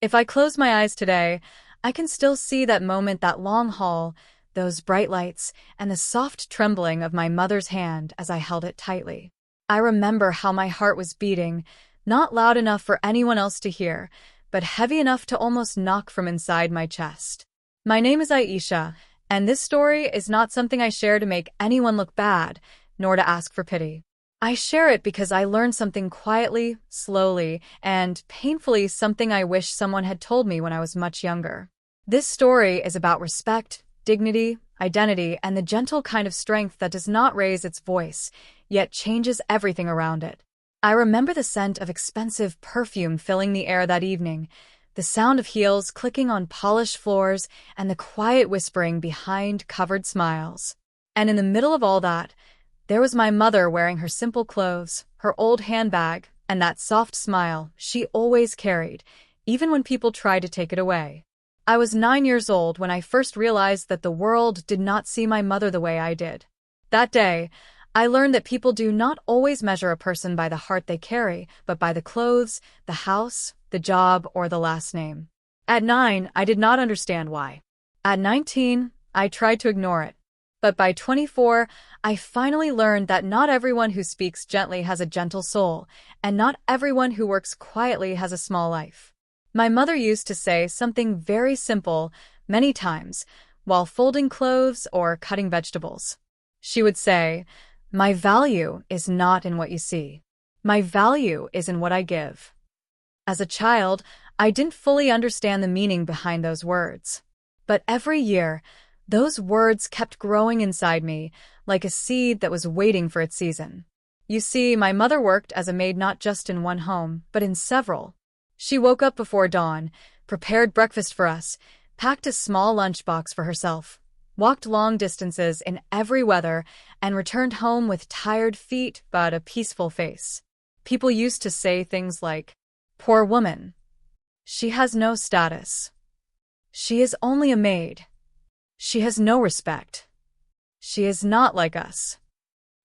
If I close my eyes today, I can still see that moment, that long hall, those bright lights, and the soft trembling of my mother's hand as I held it tightly. I remember how my heart was beating, not loud enough for anyone else to hear, but heavy enough to almost knock from inside my chest. My name is Aisha, and this story is not something I share to make anyone look bad, nor to ask for pity. I share it because I learned something quietly, slowly, and painfully, something I wish someone had told me when I was much younger. This story is about respect, dignity, identity, and the gentle kind of strength that does not raise its voice, yet changes everything around it. I remember the scent of expensive perfume filling the air that evening, the sound of heels clicking on polished floors, and the quiet whispering behind covered smiles. And in the middle of all that, there was my mother wearing her simple clothes, her old handbag, and that soft smile she always carried, even when people tried to take it away. I was 9 years old when I first realized that the world did not see my mother the way I did. That day, I learned that people do not always measure a person by the heart they carry, but by the clothes, the house, the job, or the last name. At 9, I did not understand why. At 19, I tried to ignore it. But by 24, I finally learned that not everyone who speaks gently has a gentle soul, and not everyone who works quietly has a small life. My mother used to say something very simple many times while folding clothes or cutting vegetables. She would say, "My value is not in what you see. My value is in what I give." As a child, I didn't fully understand the meaning behind those words. But every year, those words kept growing inside me, like a seed that was waiting for its season. You see, my mother worked as a maid not just in one home, but in several. She woke up before dawn, prepared breakfast for us, packed a small lunchbox for herself, walked long distances in every weather, and returned home with tired feet but a peaceful face. People used to say things like, "Poor woman. She has no status. She is only a maid. She has no respect. She is not like us."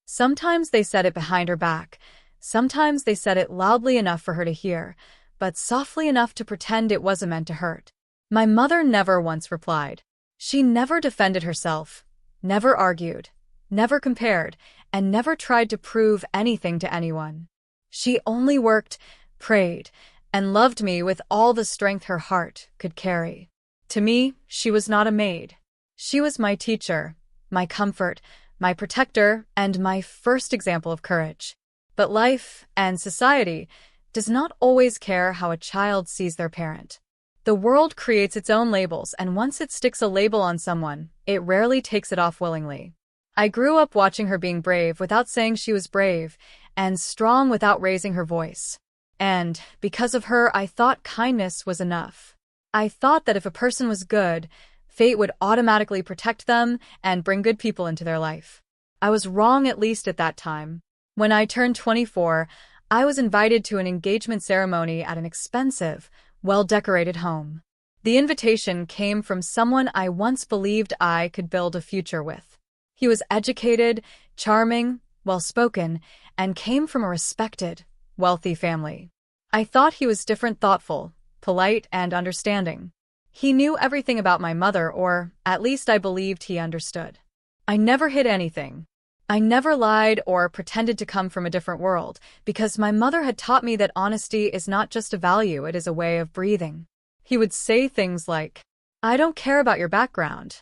Sometimes they said it behind her back, sometimes they said it loudly enough for her to hear, but softly enough to pretend it wasn't meant to hurt. My mother never once replied. She never defended herself, never argued, never compared, and never tried to prove anything to anyone. She only worked, prayed, and loved me with all the strength her heart could carry. To me, she was not a maid. She was my teacher, my comfort, my protector, and my first example of courage. But life and society does not always care how a child sees their parent. The world creates its own labels, and once it sticks a label on someone, it rarely takes it off willingly. I grew up watching her being brave without saying she was brave, and strong without raising her voice. And, because of her, I thought kindness was enough. I thought that if a person was good, fate would automatically protect them and bring good people into their life. I was wrong, at least at that time. When I turned 24, I was invited to an engagement ceremony at an expensive, well-decorated home. The invitation came from someone I once believed I could build a future with. He was educated, charming, well-spoken, and came from a respected, wealthy family. I thought he was different, thoughtful, polite, and understanding. He knew everything about my mother, or at least I believed he understood. I never hid anything. I never lied or pretended to come from a different world, because my mother had taught me that honesty is not just a value, it is a way of breathing. He would say things like, "I don't care about your background.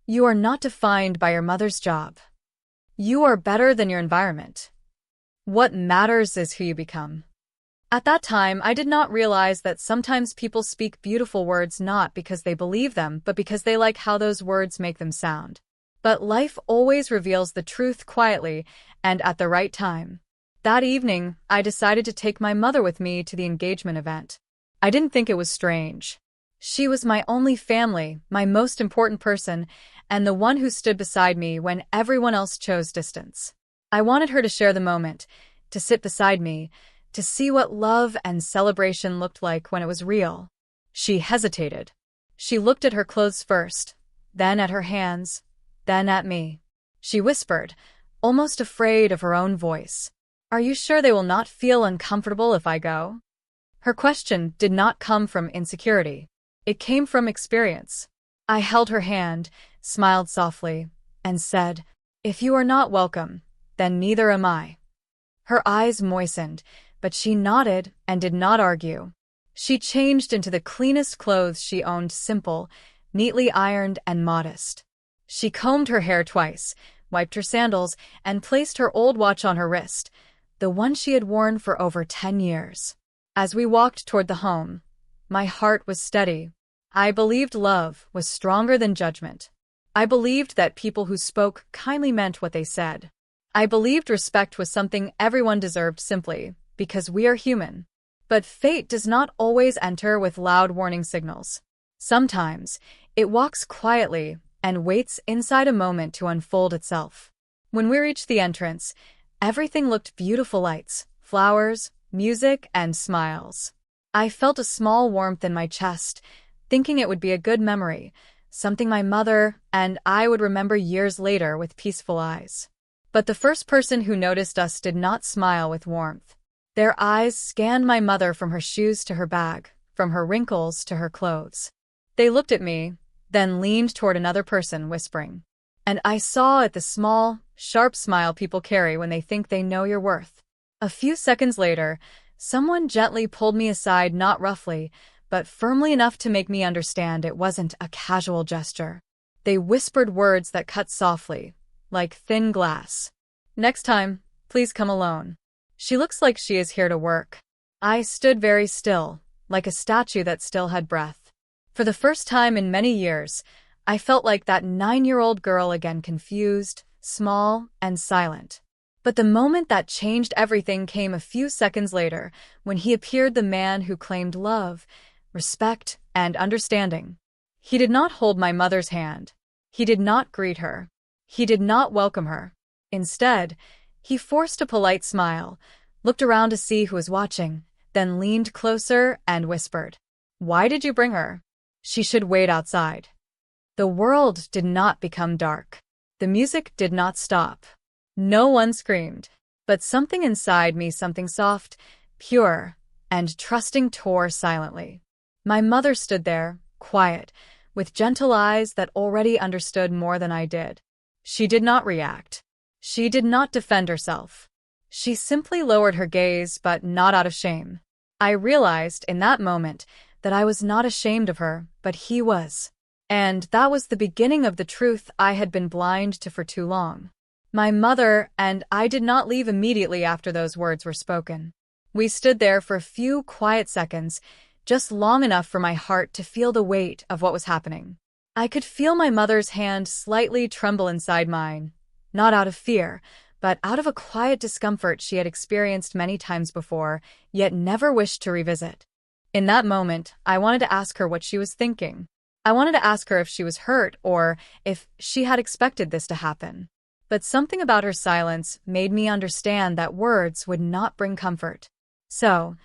You are not defined by your mother's job. You are better than your environment. What matters is who you become." At that time, I did not realize that sometimes people speak beautiful words not because they believe them, but because they like how those words make them sound. But life always reveals the truth quietly and at the right time. That evening, I decided to take my mother with me to the engagement event. I didn't think it was strange. She was my only family, my most important person, and the one who stood beside me when everyone else chose distance. I wanted her to share the moment, to sit beside me, to see what love and celebration looked like when it was real. She hesitated. She looked at her clothes first, then at her hands, then at me. She whispered, almost afraid of her own voice, "Are you sure they will not feel uncomfortable if I go?" Her question did not come from insecurity. It came from experience. I held her hand, smiled softly, and said, "If you are not welcome, then neither am I." Her eyes moistened, but she nodded and did not argue. She changed into the cleanest clothes she owned, simple, neatly ironed and modest. She combed her hair twice, wiped her sandals, and placed her old watch on her wrist, the one she had worn for over 10 years. As we walked toward the home, my heart was steady. I believed love was stronger than judgment. I believed that people who spoke kindly meant what they said. I believed respect was something everyone deserved simply because we are human. But fate does not always enter with loud warning signals. Sometimes, it walks quietly and waits inside a moment to unfold itself. When we reached the entrance, everything looked beautiful: lights, flowers, music, and smiles. I felt a small warmth in my chest, thinking it would be a good memory, something my mother and I would remember years later with peaceful eyes. But the first person who noticed us did not smile with warmth. Their eyes scanned my mother from her shoes to her bag, from her wrinkles to her clothes. They looked at me, then leaned toward another person, whispering. And I saw it, the small, sharp smile people carry when they think they know your worth. A few seconds later, someone gently pulled me aside, not roughly, but firmly enough to make me understand it wasn't a casual gesture. They whispered words that cut softly, like thin glass. "Next time, please come alone. She looks like she is here to work." I stood very still, like a statue that still had breath. For the first time in many years, I felt like that 9-year-old girl again, confused, small, and silent. But the moment that changed everything came a few seconds later, when he appeared, the man who claimed love, respect, and understanding. He did not hold my mother's hand. He did not greet her. He did not welcome her. Instead, he forced a polite smile, looked around to see who was watching, then leaned closer and whispered, "Why did you bring her? She should wait outside." The world did not become dark. The music did not stop. No one screamed. But something inside me, something soft, pure, and trusting, tore silently. My mother stood there, quiet, with gentle eyes that already understood more than I did. She did not react. She did not defend herself. She simply lowered her gaze, but not out of shame. I realized in that moment that I was not ashamed of her, but he was. And that was the beginning of the truth I had been blind to for too long. My mother and I did not leave immediately after those words were spoken. We stood there for a few quiet seconds, just long enough for my heart to feel the weight of what was happening. I could feel my mother's hand slightly tremble inside mine, not out of fear, but out of a quiet discomfort she had experienced many times before, yet never wished to revisit. In that moment, I wanted to ask her what she was thinking. I wanted to ask her if she was hurt or if she had expected this to happen. But something about her silence made me understand that words would not bring comfort. So,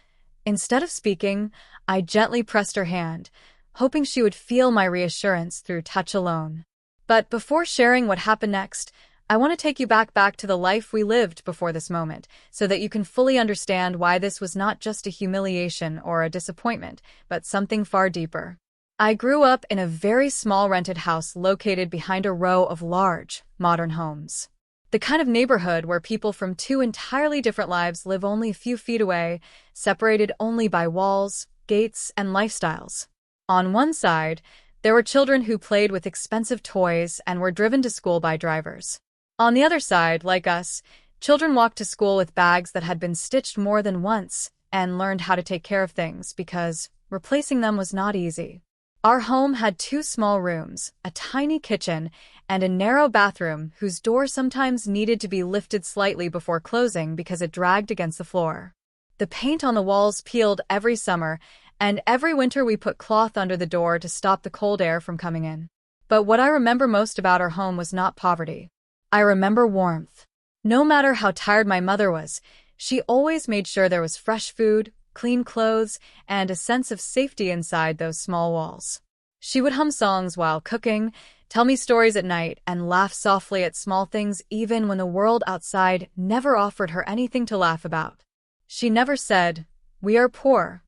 instead of speaking, I gently pressed her hand, hoping she would feel my reassurance through touch alone. But before sharing what happened next, I want to take you back to the life we lived before this moment, so that you can fully understand why this was not just a humiliation or a disappointment, but something far deeper. I grew up in a very small rented house located behind a row of large, modern homes. The kind of neighborhood where people from two entirely different lives live only a few feet away, separated only by walls, gates, and lifestyles. On one side, there were children who played with expensive toys and were driven to school by drivers. On the other side, like us, children walked to school with bags that had been stitched more than once and learned how to take care of things because replacing them was not easy. Our home had 2 small rooms, a tiny kitchen, and a narrow bathroom whose door sometimes needed to be lifted slightly before closing because it dragged against the floor. The paint on the walls peeled every summer, and every winter we put cloth under the door to stop the cold air from coming in. But what I remember most about our home was not poverty. I remember warmth. No matter how tired my mother was, she always made sure there was fresh food, clean clothes, and a sense of safety inside those small walls. She would hum songs while cooking, tell me stories at night, and laugh softly at small things even when the world outside never offered her anything to laugh about. She never said, "We are poor,"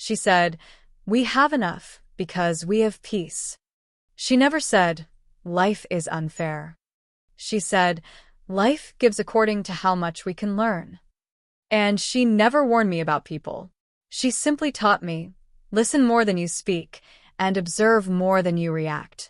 She said, "We have enough because we have peace." She never said, "Life is unfair." She said, "Life gives according to how much we can learn." And she never warned me about people. She simply taught me, listen more than you speak, and observe more than you react.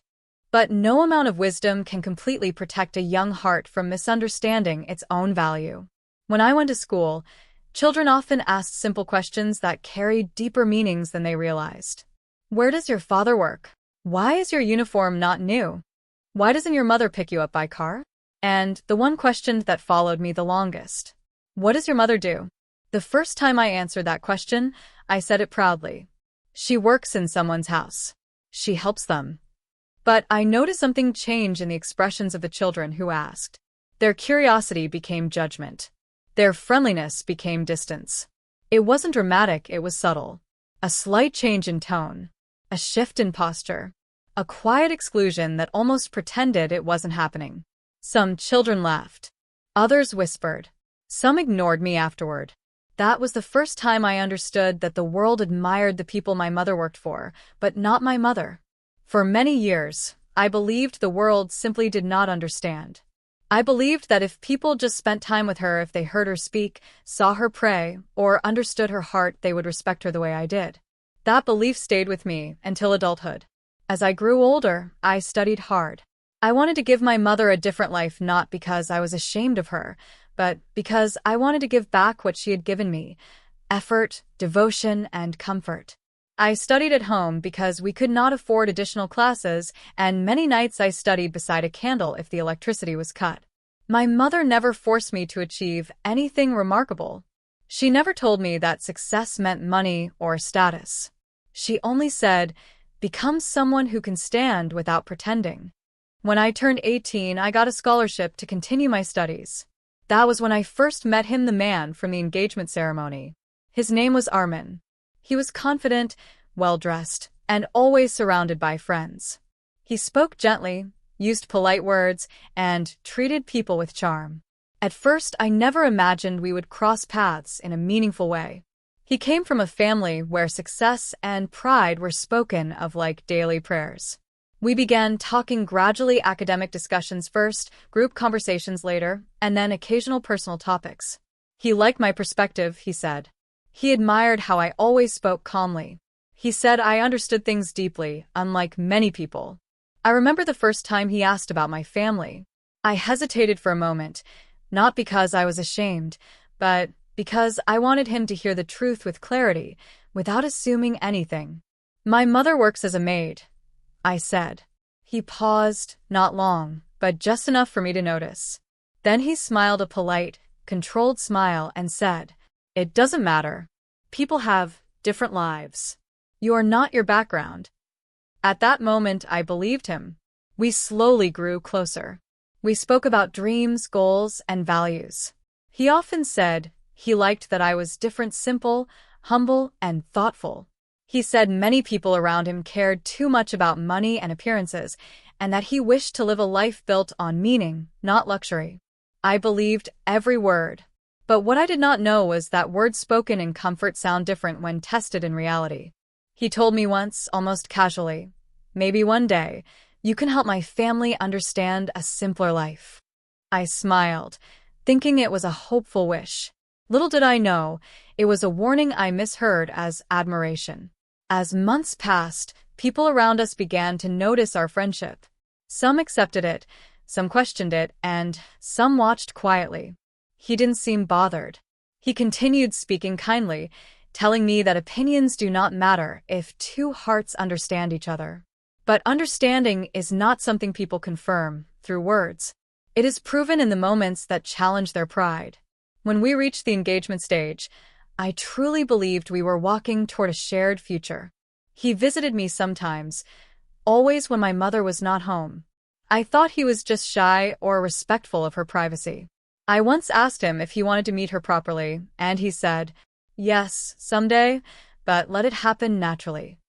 But no amount of wisdom can completely protect a young heart from misunderstanding its own value. When I went to school, children often asked simple questions that carried deeper meanings than they realized. Where does your father work? Why is your uniform not new? Why doesn't your mother pick you up by car? And the one question that followed me the longest. What does your mother do? The first time I answered that question, I said it proudly. She works in someone's house. She helps them. But I noticed something change in the expressions of the children who asked. Their curiosity became judgment. Their friendliness became distance. It wasn't dramatic, it was subtle. A slight change in tone. A shift in posture. A quiet exclusion that almost pretended it wasn't happening. Some children laughed. Others whispered. Some ignored me afterward. That was the first time I understood that the world admired the people my mother worked for, but not my mother. For many years, I believed the world simply did not understand. I believed that if people just spent time with her, if they heard her speak, saw her pray, or understood her heart, they would respect her the way I did. That belief stayed with me until adulthood. As I grew older, I studied hard. I wanted to give my mother a different life, not because I was ashamed of her, but because I wanted to give back what she had given me: effort, devotion, and comfort. I studied at home because we could not afford additional classes, and many nights I studied beside a candle if the electricity was cut. My mother never forced me to achieve anything remarkable. She never told me that success meant money or status. She only said, "Become someone who can stand without pretending." When I turned 18, I got a scholarship to continue my studies. That was when I first met him, the man from the engagement ceremony. His name was Armin. He was confident, well-dressed, and always surrounded by friends. He spoke gently, used polite words, and treated people with charm. At first, I never imagined we would cross paths in a meaningful way. He came from a family where success and pride were spoken of like daily prayers. We began talking gradually, academic discussions first, group conversations later, and then occasional personal topics. He liked my perspective, he said. He admired how I always spoke calmly. He said I understood things deeply, unlike many people. I remember the first time he asked about my family. I hesitated for a moment, not because I was ashamed, but because I wanted him to hear the truth with clarity, without assuming anything. "My mother works as a maid," I said. He paused, not long, but just enough for me to notice. Then he smiled a polite, controlled smile and said, "It doesn't matter. People have different lives. You are not your background." At that moment, I believed him. We slowly grew closer. We spoke about dreams, goals, and values. He often said he liked that I was different, simple, humble, and thoughtful. He said many people around him cared too much about money and appearances, and that he wished to live a life built on meaning, not luxury. I believed every word. But what I did not know was that words spoken in comfort sound different when tested in reality. He told me once, almost casually, "Maybe one day, you can help my family understand a simpler life." I smiled, thinking it was a hopeful wish. Little did I know, it was a warning I misheard as admiration. As months passed, people around us began to notice our friendship. Some accepted it, some questioned it, and some watched quietly. He didn't seem bothered. He continued speaking kindly, telling me that opinions do not matter if two hearts understand each other. But understanding is not something people confirm through words. It is proven in the moments that challenge their pride. When we reached the engagement stage, I truly believed we were walking toward a shared future. He visited me sometimes, always when my mother was not home. I thought he was just shy or respectful of her privacy. I once asked him if he wanted to meet her properly, and he said, "Yes, someday, but let it happen naturally."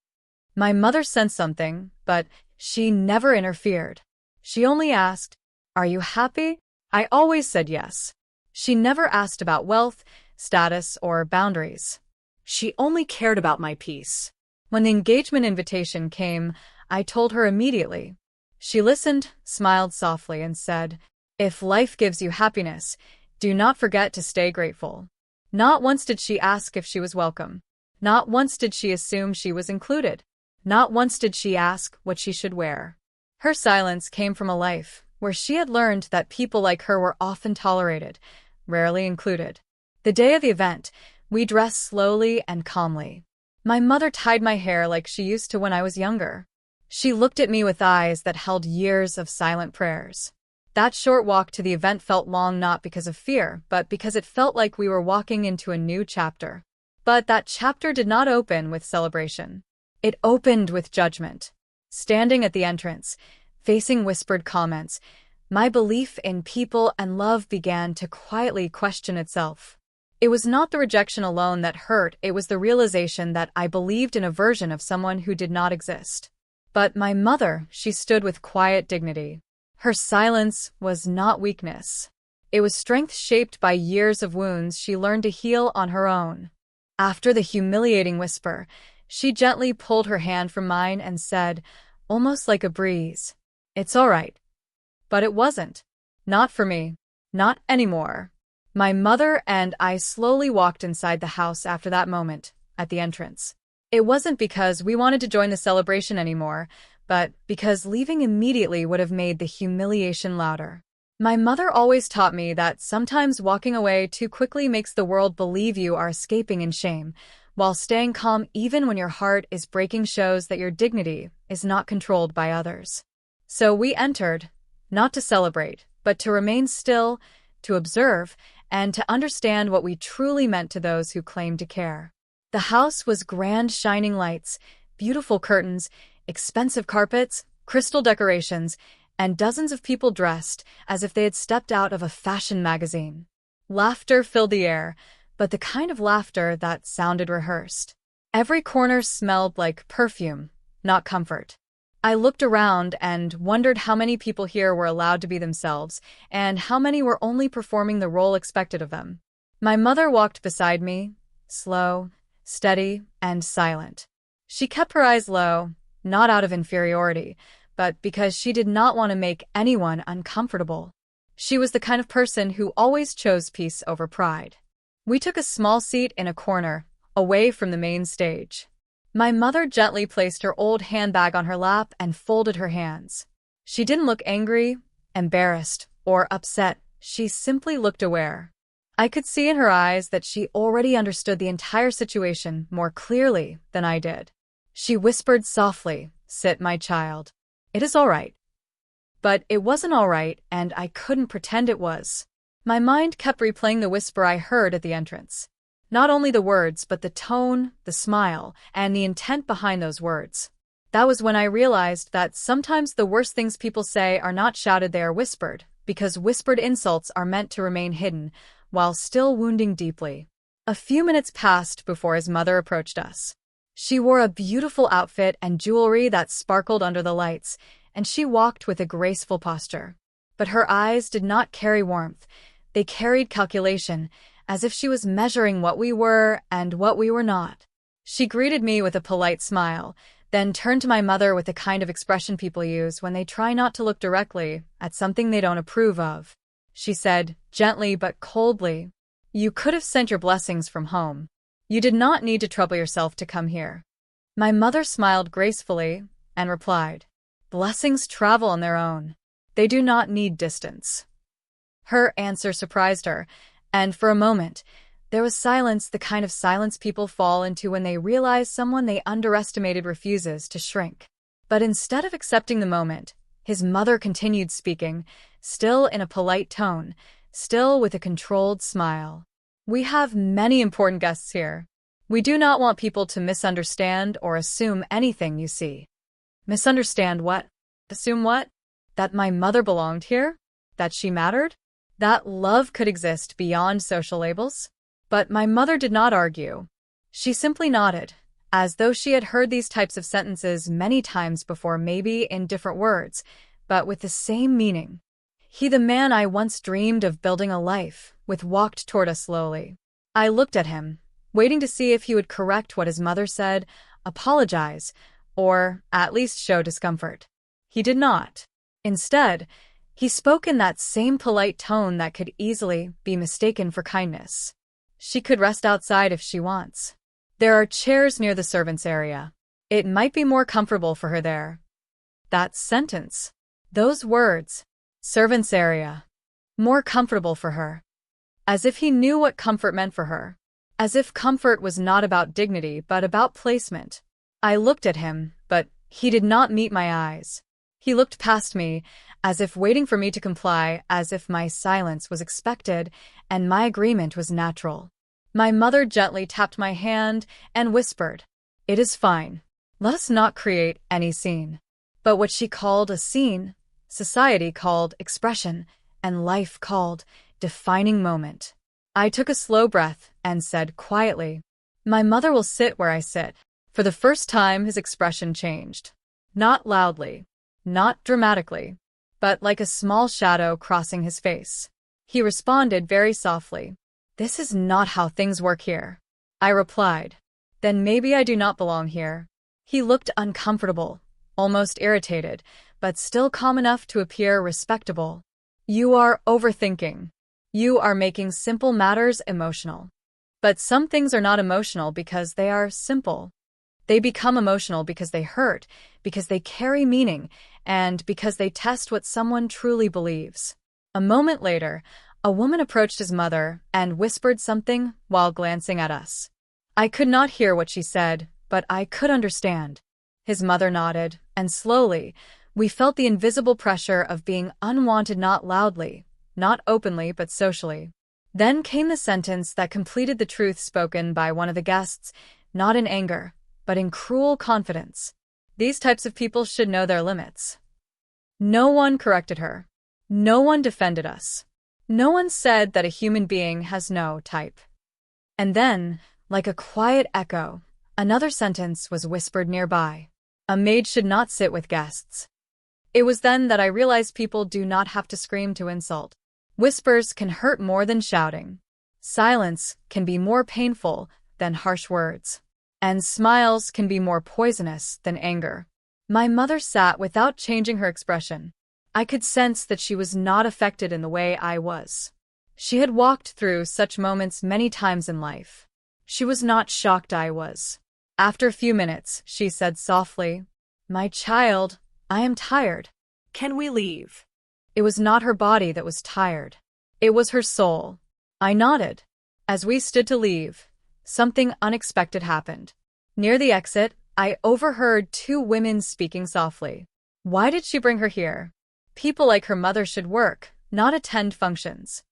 My mother sensed something, but she never interfered. She only asked, "Are you happy?" I always said yes. She never asked about wealth, status, or boundaries. She only cared about my peace. When the engagement invitation came, I told her immediately. She listened, smiled softly, and said, "If life gives you happiness, do not forget to stay grateful." Not once did she ask if she was welcome. Not once did she assume she was included. Not once did she ask what she should wear. Her silence came from a life where she had learned that people like her were often tolerated, rarely included. The day of the event, we dressed slowly and calmly. My mother tied my hair like she used to when I was younger. She looked at me with eyes that held years of silent prayers. That short walk to the event felt long not because of fear, but because it felt like we were walking into a new chapter. But that chapter did not open with celebration. It opened with judgment. Standing at the entrance, facing whispered comments, my belief in people and love began to quietly question itself. It was not the rejection alone that hurt, it was the realization that I believed in a version of someone who did not exist. But my mother, she stood with quiet dignity. Her silence was not weakness. It was strength shaped by years of wounds she learned to heal on her own. After the humiliating whisper, she gently pulled her hand from mine and said, almost like a breeze, "It's all right." But it wasn't. Not for me. Not anymore. My mother and I slowly walked inside the house after that moment, at the entrance. It wasn't because we wanted to join the celebration anymore, but because leaving immediately would have made the humiliation louder. My mother always taught me that sometimes walking away too quickly makes the world believe you are escaping in shame, while staying calm even when your heart is breaking shows that your dignity is not controlled by others. So we entered, not to celebrate, but to remain still, to observe, and to understand what we truly meant to those who claimed to care. The house was grand shining lights, beautiful curtains, expensive carpets, crystal decorations, and dozens of people dressed as if they had stepped out of a fashion magazine. Laughter filled the air, but the kind of laughter that sounded rehearsed. Every corner smelled like perfume, not comfort. I looked around and wondered how many people here were allowed to be themselves, and how many were only performing the role expected of them. My mother walked beside me, slow, steady, and silent. She kept her eyes low, not out of inferiority, but because she did not want to make anyone uncomfortable. She was the kind of person who always chose peace over pride. We took a small seat in a corner, away from the main stage. My mother gently placed her old handbag on her lap and folded her hands. She didn't look angry, embarrassed, or upset. She simply looked aware. I could see in her eyes that she already understood the entire situation more clearly than I did. She whispered softly, "Sit, my child. It is all right." But it wasn't all right, and I couldn't pretend it was. My mind kept replaying the whisper I heard at the entrance. Not only the words, but the tone, the smile, and the intent behind those words. That was when I realized that sometimes the worst things people say are not shouted, they are whispered, because whispered insults are meant to remain hidden, while still wounding deeply. A few minutes passed before his mother approached us. She wore a beautiful outfit and jewelry that sparkled under the lights, and she walked with a graceful posture. But her eyes did not carry warmth. They carried calculation, as if she was measuring what we were and what we were not. She greeted me with a polite smile, then turned to my mother with the kind of expression people use when they try not to look directly at something they don't approve of. She said, gently but coldly, "You could have sent your blessings from home. You did not need to trouble yourself to come here." My mother smiled gracefully and replied, "Blessings travel on their own. They do not need distance." Her answer surprised her, and for a moment, there was silence, the kind of silence people fall into when they realize someone they underestimated refuses to shrink. But instead of accepting the moment, his mother continued speaking, still in a polite tone, still with a controlled smile. "We have many important guests here. We do not want people to misunderstand or assume anything you see." Misunderstand what? Assume what? That my mother belonged here? That she mattered? That love could exist beyond social labels? But my mother did not argue. She simply nodded, as though she had heard these types of sentences many times before, maybe in different words, but with the same meaning. He, the man I once dreamed of building a life with, walked toward us slowly. I looked at him, waiting to see if he would correct what his mother said, apologize, or at least show discomfort. He did not. Instead, he spoke in that same polite tone that could easily be mistaken for kindness. She could rest outside if she wants. There are chairs near the servants' area. It might be more comfortable for her there. That sentence. Those words. Servants' area. More comfortable for her. As if he knew what comfort meant for her. As if comfort was not about dignity but about placement. I looked at him, but he did not meet my eyes. He looked past me, as if waiting for me to comply, as if my silence was expected and my agreement was natural. My mother gently tapped my hand and whispered, "It is fine. Let us not create any scene." But what she called a scene, society called expression, and life called defining moment. I took a slow breath and said quietly, "My mother will sit where I sit." For the first time, his expression changed. Not loudly. Not dramatically, but like a small shadow crossing his face. He responded very softly, "This is not how things work here." I replied, "Then maybe I do not belong here." He looked uncomfortable, almost irritated, but still calm enough to appear respectable. "You are overthinking. You are making simple matters emotional." But some things are not emotional because they are simple. They become emotional because they hurt, because they carry meaning, and because they test what someone truly believes. A moment later, a woman approached his mother and whispered something while glancing at us. I could not hear what she said, but I could understand. His mother nodded, and slowly, we felt the invisible pressure of being unwanted, not loudly, not openly, but socially. Then came the sentence that completed the truth spoken by one of the guests, not in anger, but in cruel confidence. These types of people should know their limits. No one corrected her. No one defended us. No one said that a human being has no type. And then, like a quiet echo, another sentence was whispered nearby. A maid should not sit with guests. It was then that I realized people do not have to scream to insult. Whispers can hurt more than shouting. Silence can be more painful than harsh words. And smiles can be more poisonous than anger. My mother sat without changing her expression. I could sense that she was not affected in the way I was. She had walked through such moments many times in life. She was not shocked I was. After a few minutes, she said softly, "My child, I am tired. Can we leave?" It was not her body that was tired. It was her soul. I nodded. As we stood to leave, something unexpected happened. Near the exit, I overheard two women speaking softly. Why did she bring her here? People like her mother should work, not attend functions.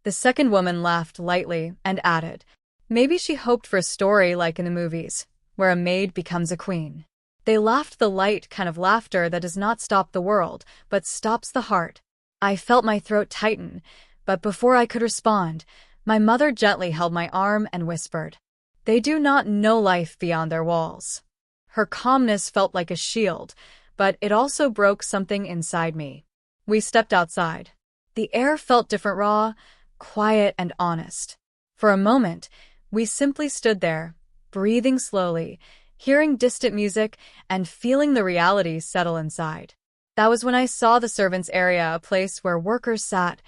The second woman laughed lightly and added, "Maybe she hoped for a story like in the movies, where a maid becomes a queen." They laughed the light kind of laughter that does not stop the world, but stops the heart. I felt my throat tighten, but before I could respond, my mother gently held my arm and whispered, "They do not know life beyond their walls." Her calmness felt like a shield, but it also broke something inside me. We stepped outside. The air felt different, raw, quiet, and honest. For a moment, we simply stood there, breathing slowly, hearing distant music, and feeling the reality settle inside. That was when I saw the servants' area, a place where workers sat,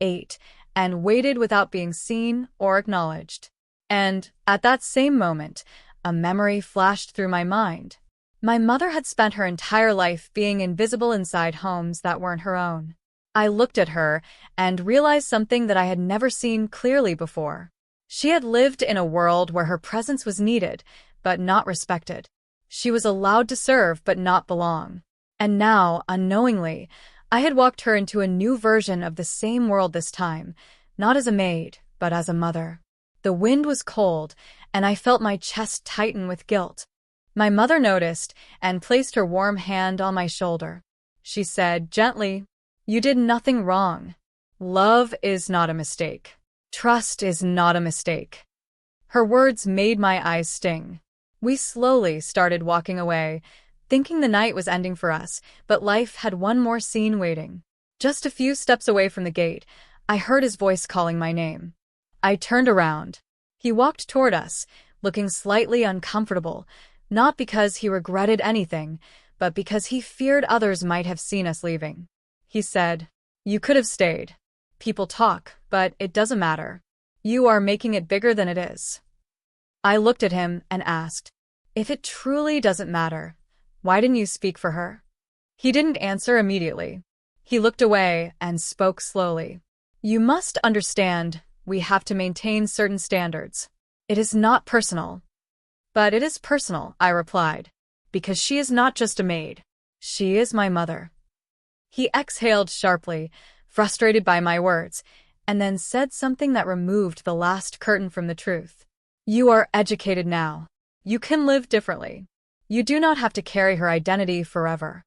ate, and waited without being seen or acknowledged. And, at that same moment, a memory flashed through my mind. My mother had spent her entire life being invisible inside homes that weren't her own. I looked at her and realized something that I had never seen clearly before. She had lived in a world where her presence was needed, but not respected. She was allowed to serve but not belong. And now, unknowingly, I had walked her into a new version of the same world this time, not as a maid, but as a mother. The wind was cold, and I felt my chest tighten with guilt. My mother noticed and placed her warm hand on my shoulder. She said gently, "You did nothing wrong. Love is not a mistake. Trust is not a mistake." Her words made my eyes sting. We slowly started walking away, thinking the night was ending for us, but life had one more scene waiting. Just a few steps away from the gate, I heard his voice calling my name. I turned around. He walked toward us, looking slightly uncomfortable, not because he regretted anything, but because he feared others might have seen us leaving. He said, "You could have stayed. People talk, but it doesn't matter. You are making it bigger than it is." I looked at him and asked, "If it truly doesn't matter, why didn't you speak for her?" He didn't answer immediately. He looked away and spoke slowly. "You must understand, we have to maintain certain standards. It is not personal." "But it is personal," I replied, "because she is not just a maid. She is my mother." He exhaled sharply, frustrated by my words, and then said something that removed the last curtain from the truth. "You are educated now. You can live differently. You do not have to carry her identity forever."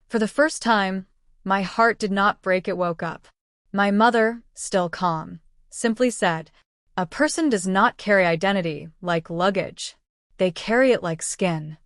For the first time, my heart did not break, it woke up. My mother, still calm, simply said, "A person does not carry identity like luggage. They carry it like skin."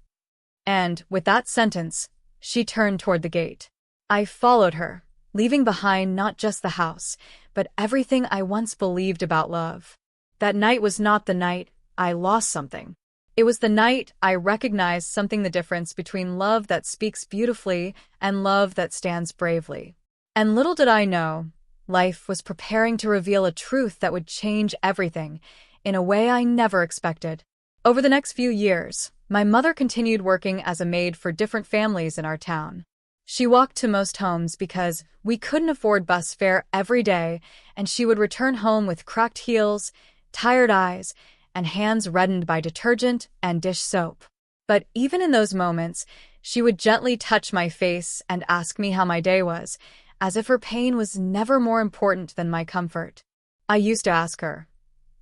And, with that sentence, she turned toward the gate. I followed her, leaving behind not just the house, but everything I once believed about love. That night was not the night I lost something. It was the night I recognized the difference between love that speaks beautifully and love that stands bravely. And little did I know, life was preparing to reveal a truth that would change everything, in a way I never expected. Over the next few years, my mother continued working as a maid for different families in our town. She walked to most homes because we couldn't afford bus fare every day, and she would return home with cracked heels, tired eyes, and hands reddened by detergent and dish soap. But even in those moments, she would gently touch my face and ask me how my day was, as if her pain was never more important than my comfort. I used to ask her,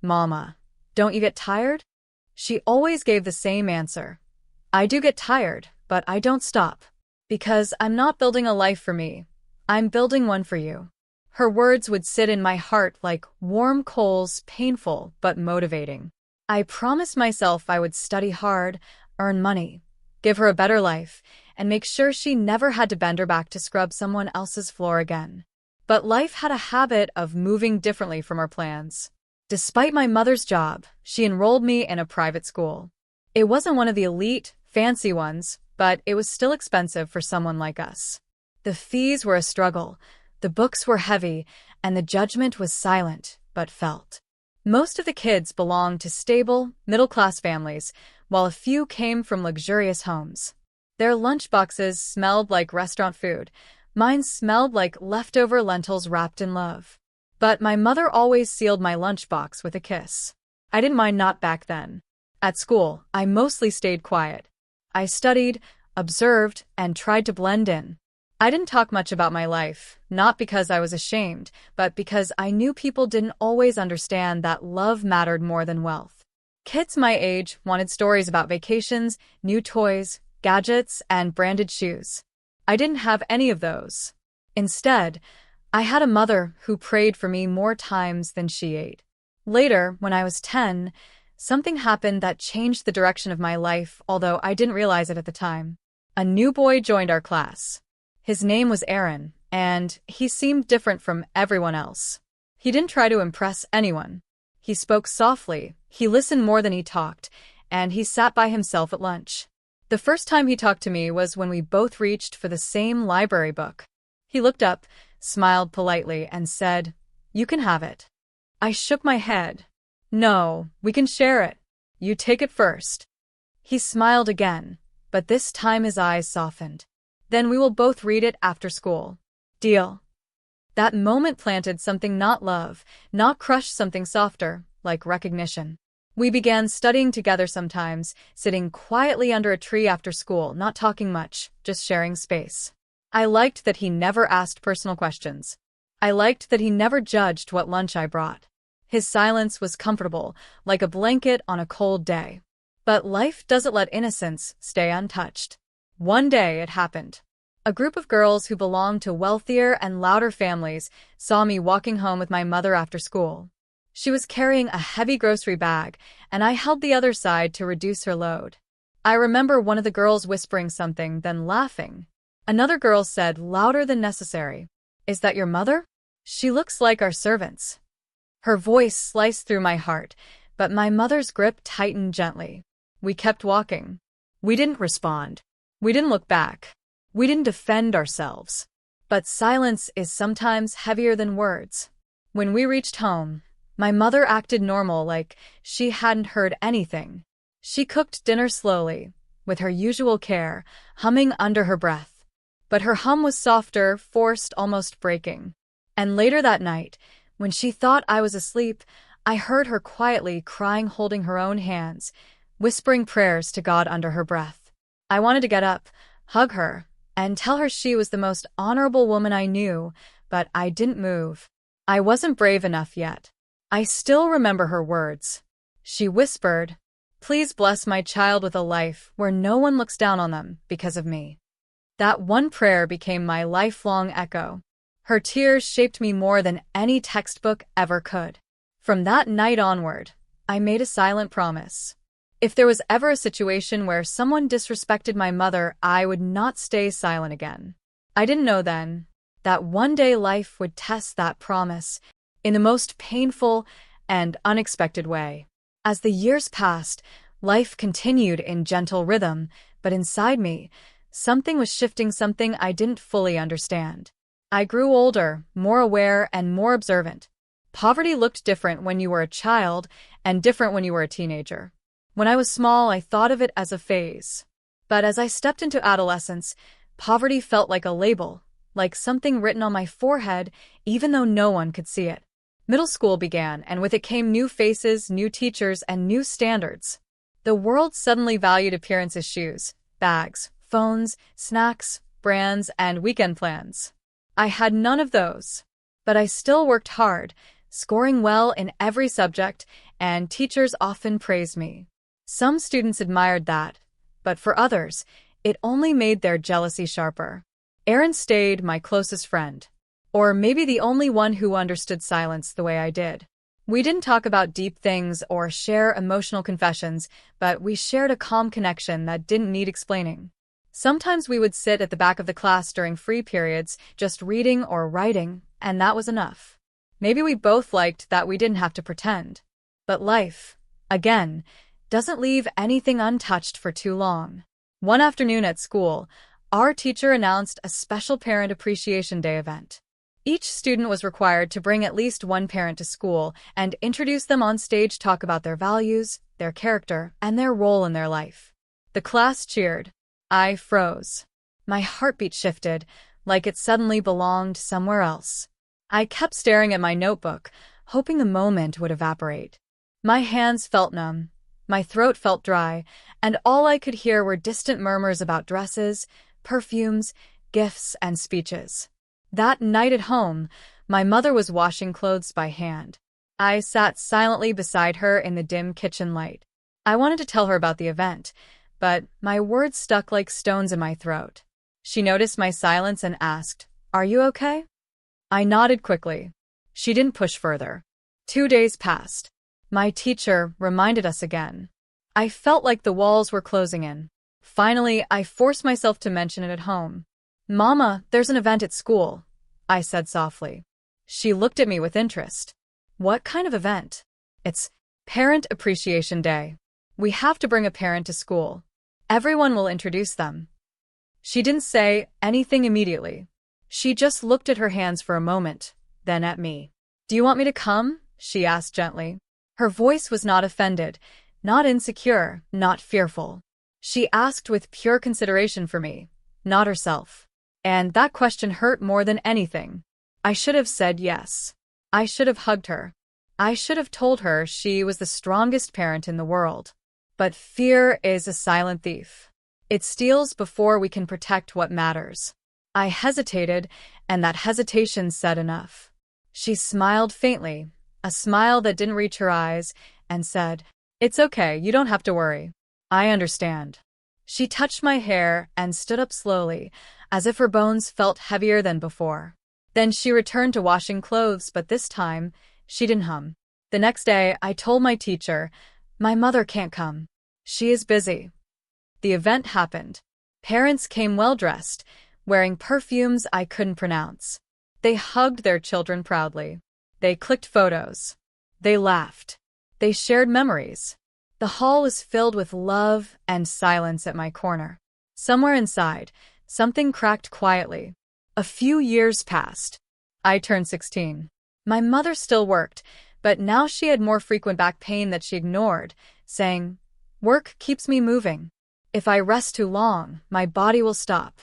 "Mama, don't you get tired?" She always gave the same answer. "I do get tired, but I don't stop. Because I'm not building a life for me. I'm building one for you." Her words would sit in my heart like warm coals, painful but motivating. I promised myself I would study hard, earn money, give her a better life, and make sure she never had to bend her back to scrub someone else's floor again. But life had a habit of moving differently from our plans. Despite my mother's job, she enrolled me in a private school. It wasn't one of the elite, fancy ones, but it was still expensive for someone like us. The fees were a struggle, the books were heavy, and the judgment was silent, but felt. Most of the kids belonged to stable, middle-class families, while a few came from luxurious homes. Their lunchboxes smelled like restaurant food. Mine smelled like leftover lentils wrapped in love. But my mother always sealed my lunchbox with a kiss. I didn't mind not back then. At school, I mostly stayed quiet. I studied, observed, and tried to blend in. I didn't talk much about my life, not because I was ashamed, but because I knew people didn't always understand that love mattered more than wealth. Kids my age wanted stories about vacations, new toys, gadgets, and branded shoes. I didn't have any of those. Instead, I had a mother who prayed for me more times than she ate. Later, when I was 10, something happened that changed the direction of my life, although I didn't realize it at the time. A new boy joined our class. His name was Aaron, and he seemed different from everyone else. He didn't try to impress anyone. He spoke softly, he listened more than he talked, and he sat by himself at lunch. The first time he talked to me was when we both reached for the same library book. He looked up, smiled politely, and said, "You can have it." I shook my head. "No, we can share it. You take it first." He smiled again, but this time his eyes softened. "Then we will both read it after school. Deal?" That moment planted something, not love, not crushed, something softer, like recognition. We began studying together sometimes, sitting quietly under a tree after school, not talking much, just sharing space. I liked that he never asked personal questions. I liked that he never judged what lunch I brought. His silence was comfortable, like a blanket on a cold day. But life doesn't let innocence stay untouched. One day it happened. A group of girls who belonged to wealthier and louder families saw me walking home with my mother after school. She was carrying a heavy grocery bag, and I held the other side to reduce her load. I remember one of the girls whispering something, then laughing. Another girl said, louder than necessary, "Is that your mother? She looks like our servants." Her voice sliced through my heart, but my mother's grip tightened gently. We kept walking. We didn't respond. We didn't look back. We didn't defend ourselves. But silence is sometimes heavier than words. When we reached home, my mother acted normal, like she hadn't heard anything. She cooked dinner slowly, with her usual care, humming under her breath. But her hum was softer, forced, almost breaking. And later that night, when she thought I was asleep, I heard her quietly crying, holding her own hands, whispering prayers to God under her breath. I wanted to get up, hug her, and tell her she was the most honorable woman I knew, but I didn't move. I wasn't brave enough yet. I still remember her words. She whispered, "Please bless my child with a life where no one looks down on them because of me." That one prayer became my lifelong echo. Her tears shaped me more than any textbook ever could. From that night onward, I made a silent promise. If there was ever a situation where someone disrespected my mother, I would not stay silent again. I didn't know then that one day life would test that promise in the most painful and unexpected way. As the years passed, life continued in gentle rhythm, but inside me, something was shifting, something I didn't fully understand. I grew older, more aware, and more observant. Poverty looked different when you were a child and different when you were a teenager. When I was small, I thought of it as a phase. But as I stepped into adolescence, poverty felt like a label, like something written on my forehead, even though no one could see it. Middle school began, and with it came new faces, new teachers, and new standards. The world suddenly valued appearances: shoes, bags, phones, snacks, brands, and weekend plans. I had none of those. But I still worked hard, scoring well in every subject, and teachers often praised me. Some students admired that, but for others, it only made their jealousy sharper. Aaron stayed my closest friend, or maybe the only one who understood silence the way I did. We didn't talk about deep things or share emotional confessions, but we shared a calm connection that didn't need explaining. Sometimes we would sit at the back of the class during free periods, just reading or writing, and that was enough. Maybe we both liked that we didn't have to pretend. But life, again, doesn't leave anything untouched for too long. One afternoon at school, our teacher announced a special Parent Appreciation Day event. Each student was required to bring at least one parent to school and introduce them on stage, talk about their values, their character, and their role in their life. The class cheered. I froze. My heartbeat shifted, like it suddenly belonged somewhere else. I kept staring at my notebook, hoping the moment would evaporate. My hands felt numb. My throat felt dry, and all I could hear were distant murmurs about dresses, perfumes, gifts, and speeches. That night at home, my mother was washing clothes by hand. I sat silently beside her in the dim kitchen light. I wanted to tell her about the event, but my words stuck like stones in my throat. She noticed my silence and asked, "Are you okay?" I nodded quickly. She didn't push further. 2 days passed. My teacher reminded us again. I felt like the walls were closing in. Finally, I forced myself to mention it at home. "Mama, there's an event at school," I said softly. She looked at me with interest. "What kind of event?" "It's Parent Appreciation Day. We have to bring a parent to school. Everyone will introduce them." She didn't say anything immediately. She just looked at her hands for a moment, then at me. "Do you want me to come?" she asked gently. Her voice was not offended, not insecure, not fearful. She asked with pure consideration for me, not herself. And that question hurt more than anything. I should have said yes. I should have hugged her. I should have told her she was the strongest parent in the world. But fear is a silent thief. It steals before we can protect what matters. I hesitated, and that hesitation said enough. She smiled faintly, a smile that didn't reach her eyes, and said, "It's okay, you don't have to worry. I understand." She touched my hair and stood up slowly, as if her bones felt heavier than before. Then she returned to washing clothes, but this time, she didn't hum. The next day, I told my teacher, "My mother can't come. She is busy." The event happened. Parents came well-dressed, wearing perfumes I couldn't pronounce. They hugged their children proudly. They clicked photos. They laughed. They shared memories. The hall was filled with love and silence at my corner. Somewhere inside, something cracked quietly. A few years passed. I turned 16. My mother still worked, but now she had more frequent back pain that she ignored, saying, "Work keeps me moving. If I rest too long, my body will stop."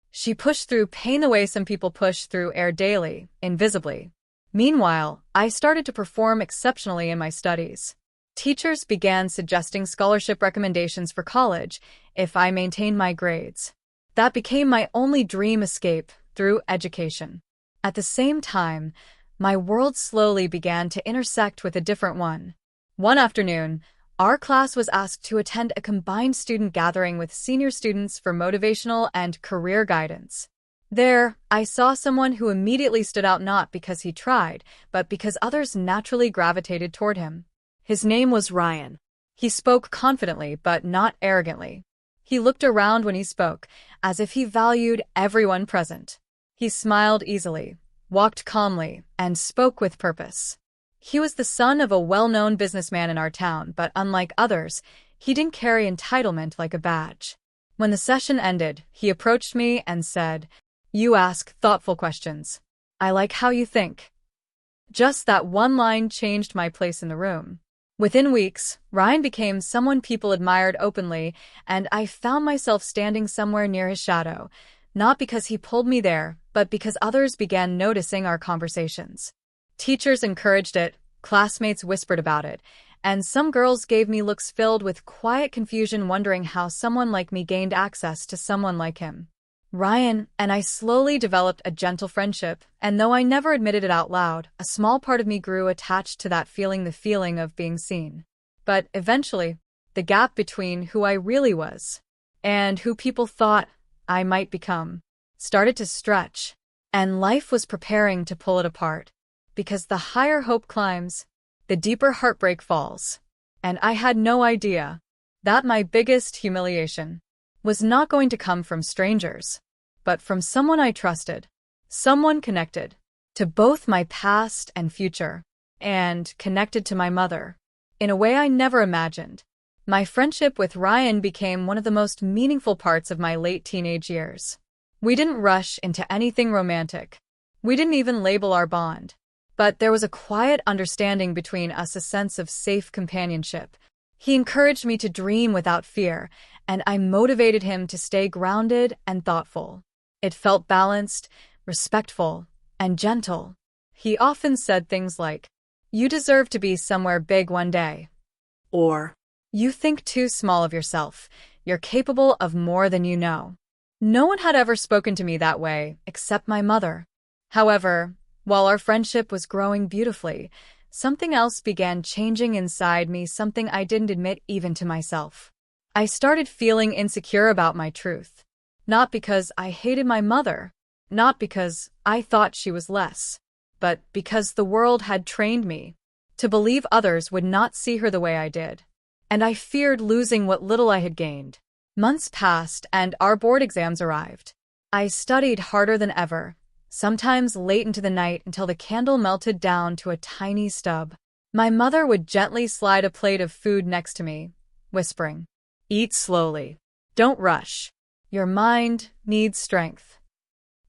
She pushed through pain the way some people push through air daily, invisibly. Meanwhile, I started to perform exceptionally in my studies. Teachers began suggesting scholarship recommendations for college if I maintained my grades. That became my only dream escape through education. At the same time, my world slowly began to intersect with a different one. One afternoon, our class was asked to attend a combined student gathering with senior students for motivational and career guidance. There, I saw someone who immediately stood out not because he tried, but because others naturally gravitated toward him. His name was Ryan. He spoke confidently, but not arrogantly. He looked around when he spoke, as if he valued everyone present. He smiled easily, walked calmly, and spoke with purpose. He was the son of a well-known businessman in our town, but unlike others, he didn't carry entitlement like a badge. When the session ended, he approached me and said, "You ask thoughtful questions. I like how you think." Just that one line changed my place in the room. Within weeks, Ryan became someone people admired openly, and I found myself standing somewhere near his shadow, not because he pulled me there, but because others began noticing our conversations. Teachers encouraged it, classmates whispered about it, and some girls gave me looks filled with quiet confusion, wondering how someone like me gained access to someone like him. Ryan and I slowly developed a gentle friendship, and though I never admitted it out loud, a small part of me grew attached to that feeling, the feeling of being seen. But eventually, the gap between who I really was and who people thought I might become started to stretch, and life was preparing to pull it apart. Because the higher hope climbs, the deeper heartbreak falls. And I had no idea that my biggest humiliation was not going to come from strangers, but from someone I trusted, someone connected to both my past and future, and connected to my mother in a way I never imagined. My friendship with Ryan became one of the most meaningful parts of my late teenage years. We didn't rush into anything romantic. We didn't even label our bond. But there was a quiet understanding between us, a sense of safe companionship. He encouraged me to dream without fear, and I motivated him to stay grounded and thoughtful. It felt balanced, respectful, and gentle. He often said things like, "You deserve to be somewhere big one day," or "You think too small of yourself. You're capable of more than you know." No one had ever spoken to me that way, except my mother. However, while our friendship was growing beautifully, something else began changing inside me, something I didn't admit even to myself. I started feeling insecure about my truth. Not because I hated my mother, not because I thought she was less, but because the world had trained me to believe others would not see her the way I did. And I feared losing what little I had gained. Months passed and our board exams arrived. I studied harder than ever, sometimes late into the night until the candle melted down to a tiny stub. My mother would gently slide a plate of food next to me, whispering, "Eat slowly. Don't rush. Your mind needs strength."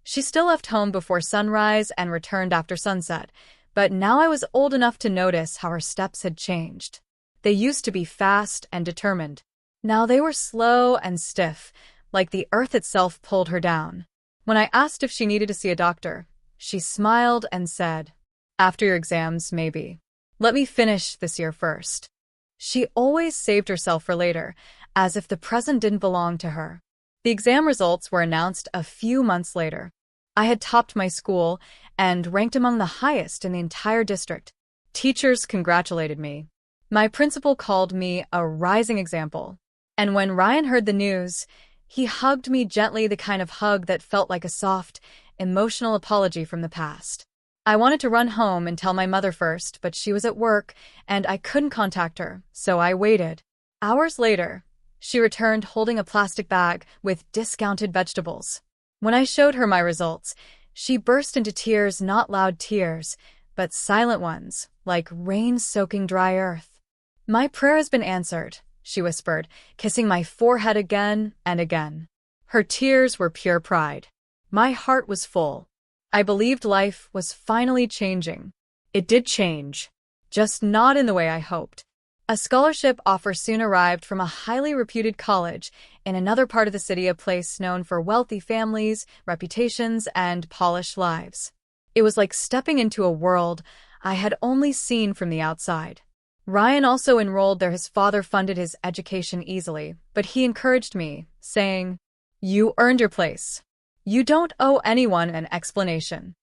She still left home before sunrise and returned after sunset, but now I was old enough to notice how her steps had changed. They used to be fast and determined. Now they were slow and stiff, like the earth itself pulled her down. When I asked if she needed to see a doctor, she smiled and said, "After your exams, maybe. Let me finish this year first." She always saved herself for later, as if the present didn't belong to her. The exam results were announced a few months later. I had topped my school and ranked among the highest in the entire district. Teachers congratulated me. My principal called me a rising example. And when Ryan heard the news, he hugged me gently, the kind of hug that felt like a soft, emotional apology from the past. I wanted to run home and tell my mother first, but she was at work, and I couldn't contact her, so I waited. Hours later, she returned holding a plastic bag with discounted vegetables. When I showed her my results, she burst into tears, not loud tears, but silent ones, like rain soaking dry earth. My prayer has been answered, she whispered, kissing my forehead again and again. Her tears were pure pride. My heart was full. I believed life was finally changing. It did change, just not in the way I hoped. A scholarship offer soon arrived from a highly reputed college in another part of the city, a place known for wealthy families, reputations, and polished lives. It was like stepping into a world I had only seen from the outside. Ryan also enrolled there. His father funded his education easily, but he encouraged me, saying, "You earned your place. You don't owe anyone an explanation."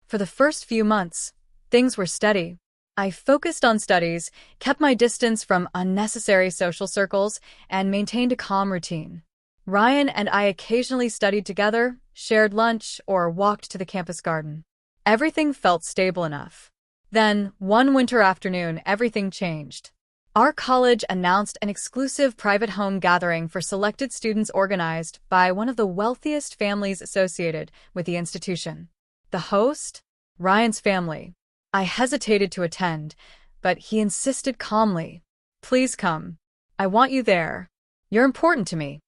For the first few months, things were steady. I focused on studies, kept my distance from unnecessary social circles, and maintained a calm routine. Ryan and I occasionally studied together, shared lunch, or walked to the campus garden. Everything felt stable enough. Then, one winter afternoon, everything changed. Our college announced an exclusive private home gathering for selected students organized by one of the wealthiest families associated with the institution. The host? Ryan's family. I hesitated to attend, but he insisted calmly. "Please come. I want you there. You're important to me."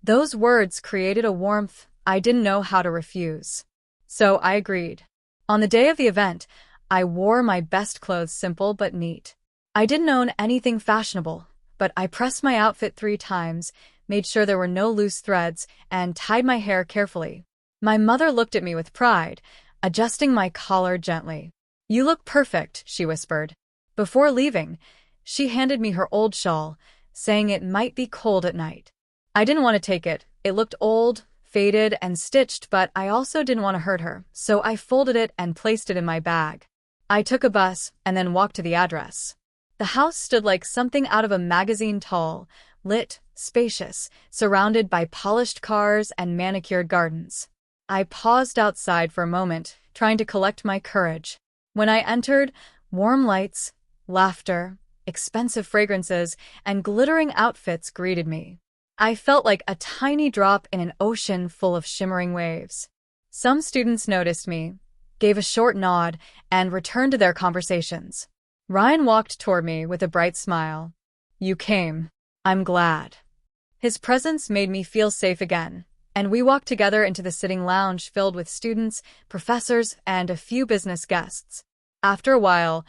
Those words created a warmth I didn't know how to refuse. So I agreed. On the day of the event, I wore my best clothes, simple but neat. I didn't own anything fashionable, but I pressed my outfit 3 times, made sure there were no loose threads, and tied my hair carefully. My mother looked at me with pride, adjusting my collar gently. "You look perfect," she whispered. Before leaving, she handed me her old shawl, saying it might be cold at night. I didn't want to take it. It looked old, faded, and stitched, but I also didn't want to hurt her, so I folded it and placed it in my bag. I took a bus and then walked to the address. The house stood like something out of a magazine, tall, lit, spacious, surrounded by polished cars and manicured gardens. I paused outside for a moment, trying to collect my courage. When I entered, warm lights, laughter, expensive fragrances, and glittering outfits greeted me. I felt like a tiny drop in an ocean full of shimmering waves. Some students noticed me, gave a short nod, and returned to their conversations. Ryan walked toward me with a bright smile. "You came. I'm glad." His presence made me feel safe again, and we walked together into the sitting lounge filled with students, professors, and a few business guests. After a while,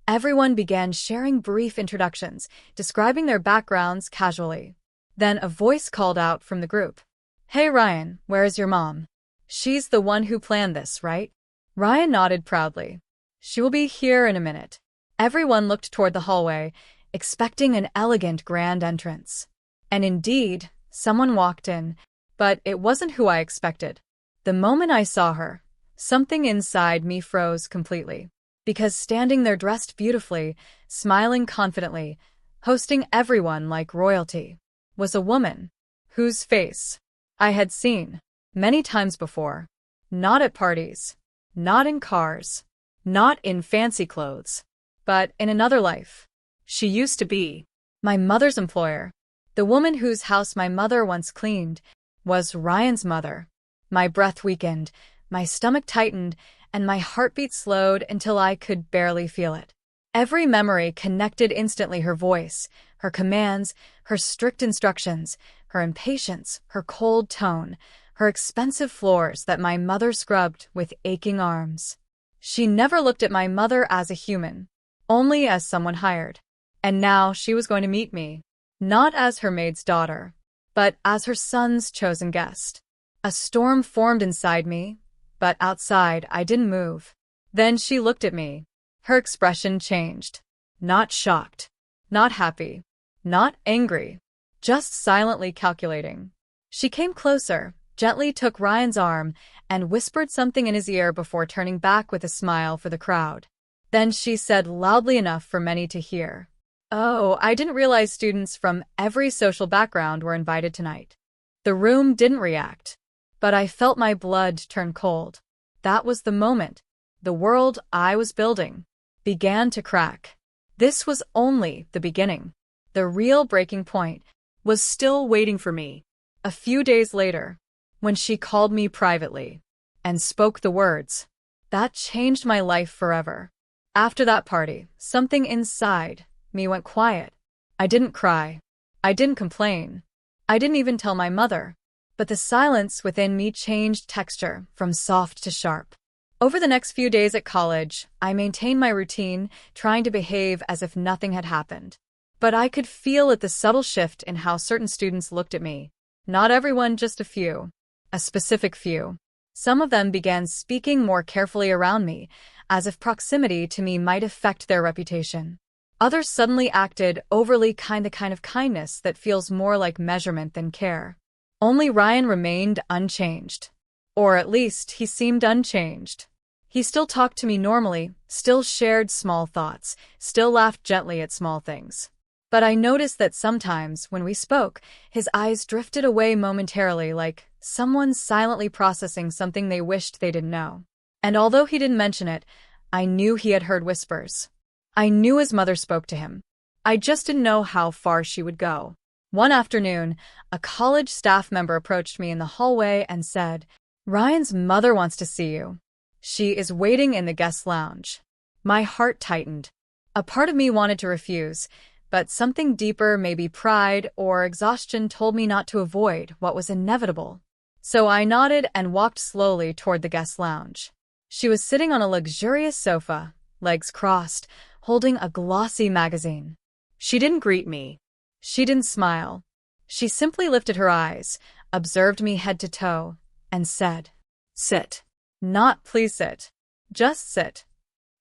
everyone began sharing brief introductions, describing their backgrounds casually. Then a voice called out from the group. "Hey Ryan, where is your mom? She's the one who planned this, right?" Ryan nodded proudly. "She will be here in a minute." Everyone looked toward the hallway, expecting an elegant grand entrance. And indeed, someone walked in, but it wasn't who I expected. The moment I saw her, something inside me froze completely. Because standing there dressed beautifully, smiling confidently, hosting everyone like royalty, was a woman whose face I had seen many times before. Not at parties, not in cars, not in fancy clothes, but in another life. She used to be my mother's employer. The woman whose house my mother once cleaned was Ryan's mother. My breath weakened, my stomach tightened, and my heartbeat slowed until I could barely feel it. Every memory connected instantly: her voice, her commands, her strict instructions, her impatience, her cold tone, her expensive floors that my mother scrubbed with aching arms. She never looked at my mother as a human, only as someone hired. And now she was going to meet me, not as her maid's daughter, but as her son's chosen guest. A storm formed inside me, but outside I didn't move. Then she looked at me. Her expression changed. Not shocked, not happy, not angry, just silently calculating. She came closer, gently took Ryan's arm, and whispered something in his ear before turning back with a smile for the crowd. Then she said loudly enough for many to hear, "Oh, I didn't realize students from every social background were invited tonight." The room didn't react, but I felt my blood turn cold. That was the moment. The world I was building began to crack. This was only the beginning. The real breaking point was still waiting for me. A few days later, when she called me privately and spoke the words that changed my life forever. After that party, something inside me went quiet. I didn't cry. I didn't complain. I didn't even tell my mother. But the silence within me changed texture from soft to sharp. Over the next few days at college, I maintained my routine, trying to behave as if nothing had happened. But I could feel the subtle shift in how certain students looked at me. Not everyone, just a few. A specific few. Some of them began speaking more carefully around me, as if proximity to me might affect their reputation. Others suddenly acted overly kind, the kind of kindness that feels more like measurement than care. Only Ryan remained unchanged. Or at least, he seemed unchanged. He still talked to me normally, still shared small thoughts, still laughed gently at small things. But I noticed that sometimes, when we spoke, his eyes drifted away momentarily, like someone silently processing something they wished they didn't know. And although he didn't mention it, I knew he had heard whispers. I knew his mother spoke to him. I just didn't know how far she would go. One afternoon, a college staff member approached me in the hallway and said, "Ryan's mother wants to see you. She is waiting in the guest lounge." My heart tightened. A part of me wanted to refuse, but something deeper, maybe pride or exhaustion, told me not to avoid what was inevitable. So I nodded and walked slowly toward the guest lounge. She was sitting on a luxurious sofa, legs crossed, holding a glossy magazine. She didn't greet me. She didn't smile. She simply lifted her eyes, observed me head to toe, and said, "Sit." Not "please sit." Just sit.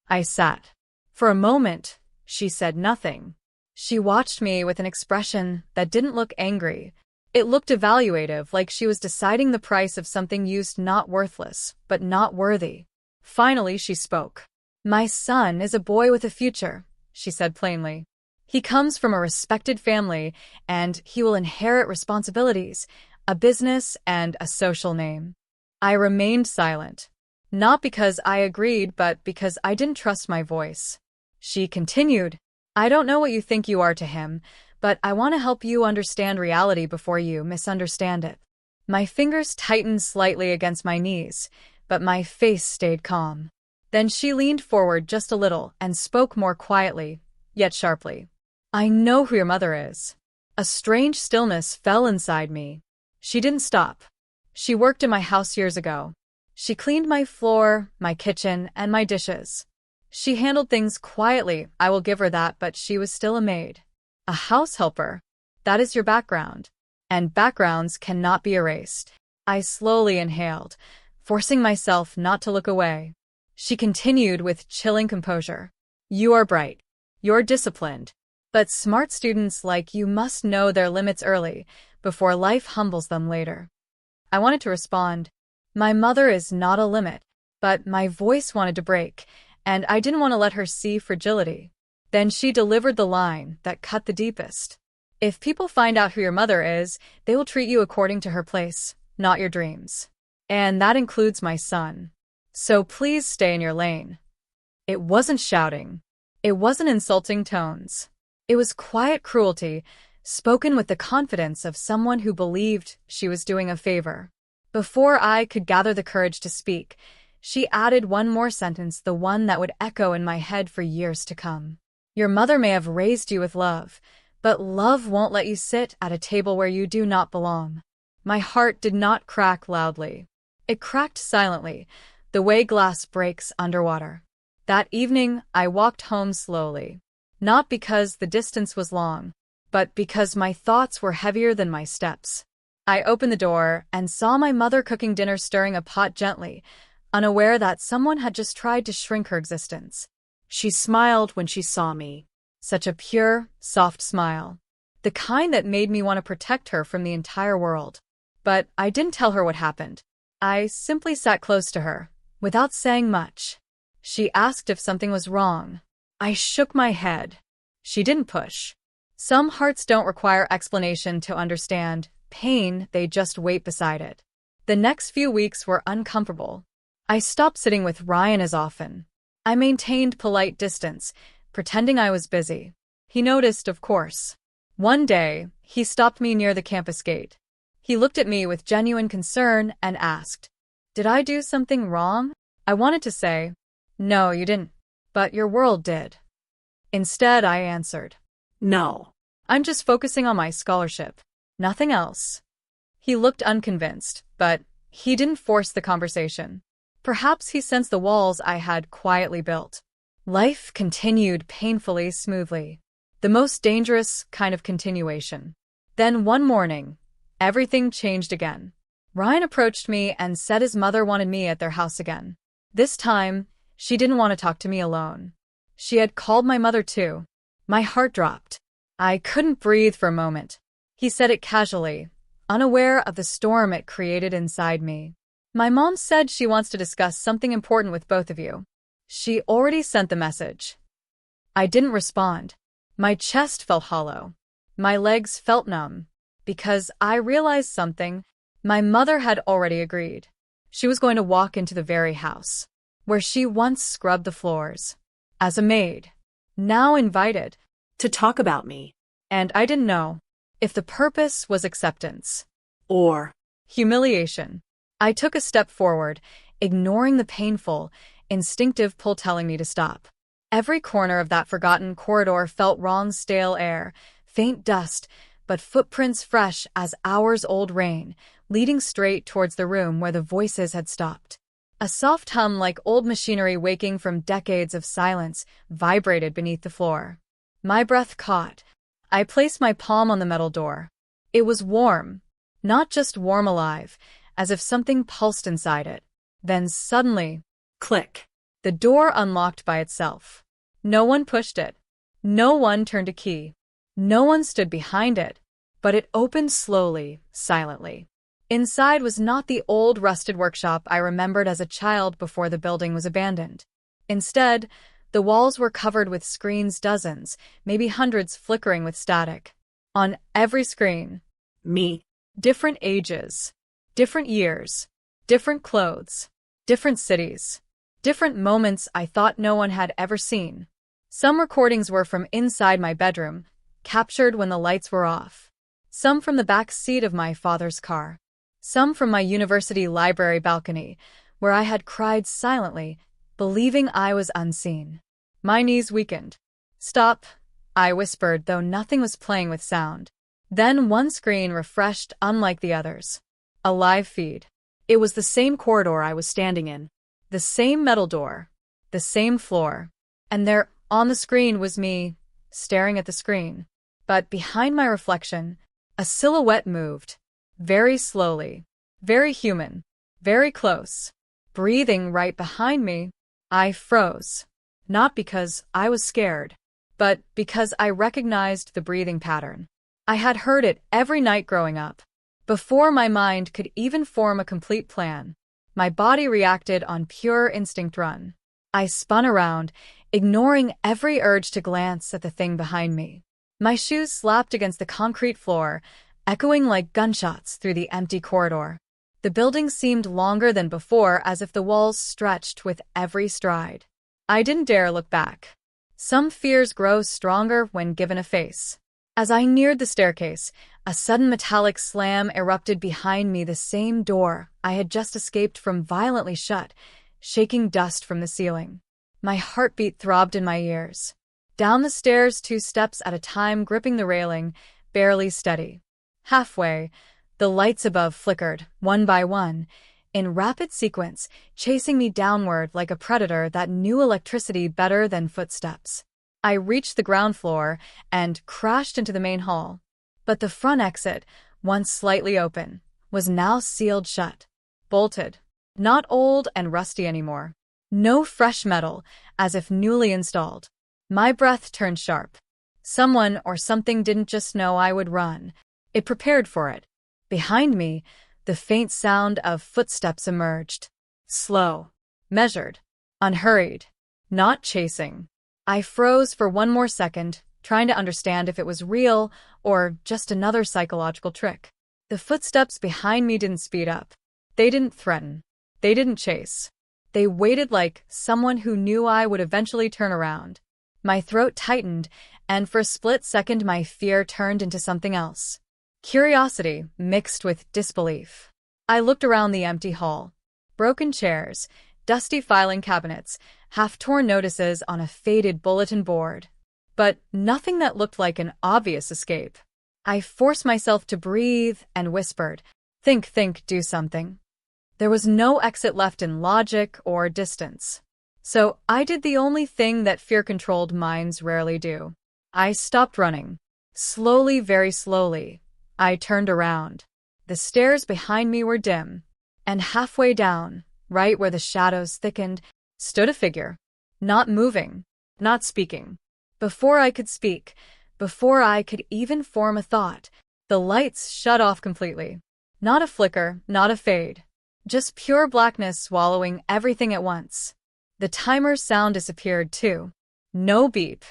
I sat. For a moment, she said nothing. She watched me with an expression that didn't look angry. It looked evaluative, like she was deciding the price of something used, not worthless, but not worthy. Finally, she spoke. "My son is a boy with a future," she said plainly. "He comes from a respected family, and he will inherit responsibilities, a business, and a social name." I remained silent. Not because I agreed, but because I didn't trust my voice. She continued, "I don't know what you think you are to him, but I want to help you understand reality before you misunderstand it." My fingers tightened slightly against my knees, but my face stayed calm. Then she leaned forward just a little and spoke more quietly, yet sharply. "I know who your mother is." A strange stillness fell inside me. She didn't stop. "She worked in my house years ago. She cleaned my floor, my kitchen, and my dishes. She handled things quietly, I will give her that, but she was still a maid. A house helper. That is your background. And backgrounds cannot be erased." I slowly inhaled, forcing myself not to look away. She continued with chilling composure. "You are bright. You're disciplined. But smart students like you must know their limits early, before life humbles them later." I wanted to respond, "My mother is not a limit," but my voice wanted to break, and I didn't want to let her see fragility. Then she delivered the line that cut the deepest. "If people find out who your mother is, they will treat you according to her place, not your dreams. And that includes my son. So please stay in your lane." It wasn't shouting. It wasn't insulting tones. It was quiet cruelty, spoken with the confidence of someone who believed she was doing a favor. Before I could gather the courage to speak, she added one more sentence, the one that would echo in my head for years to come. "Your mother may have raised you with love, but love won't let you sit at a table where you do not belong." My heart did not crack loudly. It cracked silently, the way glass breaks underwater. That evening, I walked home slowly. Not because the distance was long, but because my thoughts were heavier than my steps. I opened the door and saw my mother cooking dinner, stirring a pot gently, unaware that someone had just tried to shrink her existence. She smiled when she saw me. Such a pure, soft smile. The kind that made me want to protect her from the entire world. But I didn't tell her what happened. I simply sat close to her, without saying much. She asked if something was wrong. I shook my head. She didn't push. Some hearts don't require explanation to understand pain, they just wait beside it. The next few weeks were uncomfortable. I stopped sitting with Ryan as often. I maintained polite distance, pretending I was busy. He noticed, of course. One day, he stopped me near the campus gate. He looked at me with genuine concern and asked, "Did I do something wrong?" I wanted to say, "No, you didn't. But your world did." Instead, I answered, "No." I'm just focusing on my scholarship. Nothing else. He looked unconvinced, but he didn't force the conversation. Perhaps he sensed the walls I had quietly built. Life continued painfully smoothly. The most dangerous kind of continuation. Then one morning, everything changed again. Ryan approached me and said his mother wanted me at their house again. This time, she didn't want to talk to me alone. She had called my mother too. My heart dropped. I couldn't breathe for a moment. He said it casually, unaware of the storm it created inside me. My mom said she wants to discuss something important with both of you. She already sent the message. I didn't respond. My chest felt hollow. My legs felt numb. Because I realized something. My mother had already agreed. She was going to walk into the very house where she once scrubbed the floors. As a maid. Now invited. To talk about me. And I didn't know if the purpose was acceptance Or humiliation. I took a step forward, ignoring the painful, instinctive pull telling me to stop. Every corner of that forgotten corridor felt wrong, stale air, faint dust, but footprints fresh as hours-old rain, leading straight towards the room where the voices had stopped. A soft hum like old machinery waking from decades of silence vibrated beneath the floor. My breath caught. I placed my palm on the metal door. It was warm, not just warm alive, as if something pulsed inside it. Then suddenly, click. The door unlocked by itself. No one pushed it. No one turned a key. No one stood behind it. But it opened slowly, silently. Inside was not the old rusted workshop I remembered as a child before the building was abandoned. Instead, the walls were covered with screens, dozens, maybe hundreds, flickering with static. On every screen, Me. different ages, different years, different clothes, different cities, different moments I thought no one had ever seen. Some recordings were from inside my bedroom, captured when the lights were off. Some from the back seat of my father's car. Some from my university library balcony, where I had cried silently, believing I was unseen. My knees weakened. Stop, I whispered, though nothing was playing with sound. Then one screen refreshed, unlike the others. A live feed. It was the same corridor I was standing in. The same metal door. The same floor. And there, on the screen, was me, staring at the screen. But behind my reflection, a silhouette moved. Very slowly. Very human. Very close. Breathing right behind me. I froze. Not because I was scared, but because I recognized the breathing pattern. I had heard it every night growing up. Before my mind could even form a complete plan, my body reacted on pure instinct run. I spun around, ignoring every urge to glance at the thing behind me. My shoes slapped against the concrete floor, echoing like gunshots through the empty corridor. The building seemed longer than before, as if the walls stretched with every stride. I didn't dare look back. Some fears grow stronger when given a face. As I neared the staircase, a sudden metallic slam erupted behind me, the same door I had just escaped from violently shut, shaking dust from the ceiling. My heartbeat throbbed in my ears. Down the stairs, 2 steps at a time, gripping the railing, barely steady. Halfway, the lights above flickered, one by one, in rapid sequence, chasing me downward like a predator that knew electricity better than footsteps. I reached the ground floor and crashed into the main hall. But the front exit, once slightly open, was now sealed shut. Bolted. Not old and rusty anymore. No fresh metal, as if newly installed. My breath turned sharp. Someone or something didn't just know I would run. It prepared for it. Behind me, the faint sound of footsteps emerged. Slow. Measured. Unhurried. Not chasing. I froze for one more second, trying to understand if it was real or just another psychological trick. The footsteps behind me didn't speed up. They didn't threaten. They didn't chase. They waited like someone who knew I would eventually turn around. My throat tightened, and for a split second my fear turned into something else. Curiosity mixed with disbelief. I looked around the empty hall. Broken chairs, dusty filing cabinets, half-torn notices on a faded bulletin board. but nothing that looked like an obvious escape. I forced myself to breathe and whispered, think, do something. There was no exit left in logic or distance. So I did the only thing that fear-controlled minds rarely do. I stopped running. Slowly, very slowly, I turned around. The stairs behind me were dim, and halfway down, right where the shadows thickened, stood a figure. Not moving, not speaking. Before I could speak, before I could even form a thought, the lights shut off completely. Not a flicker, not a fade. Just pure blackness swallowing everything at once. The timer's sound disappeared too. No beep.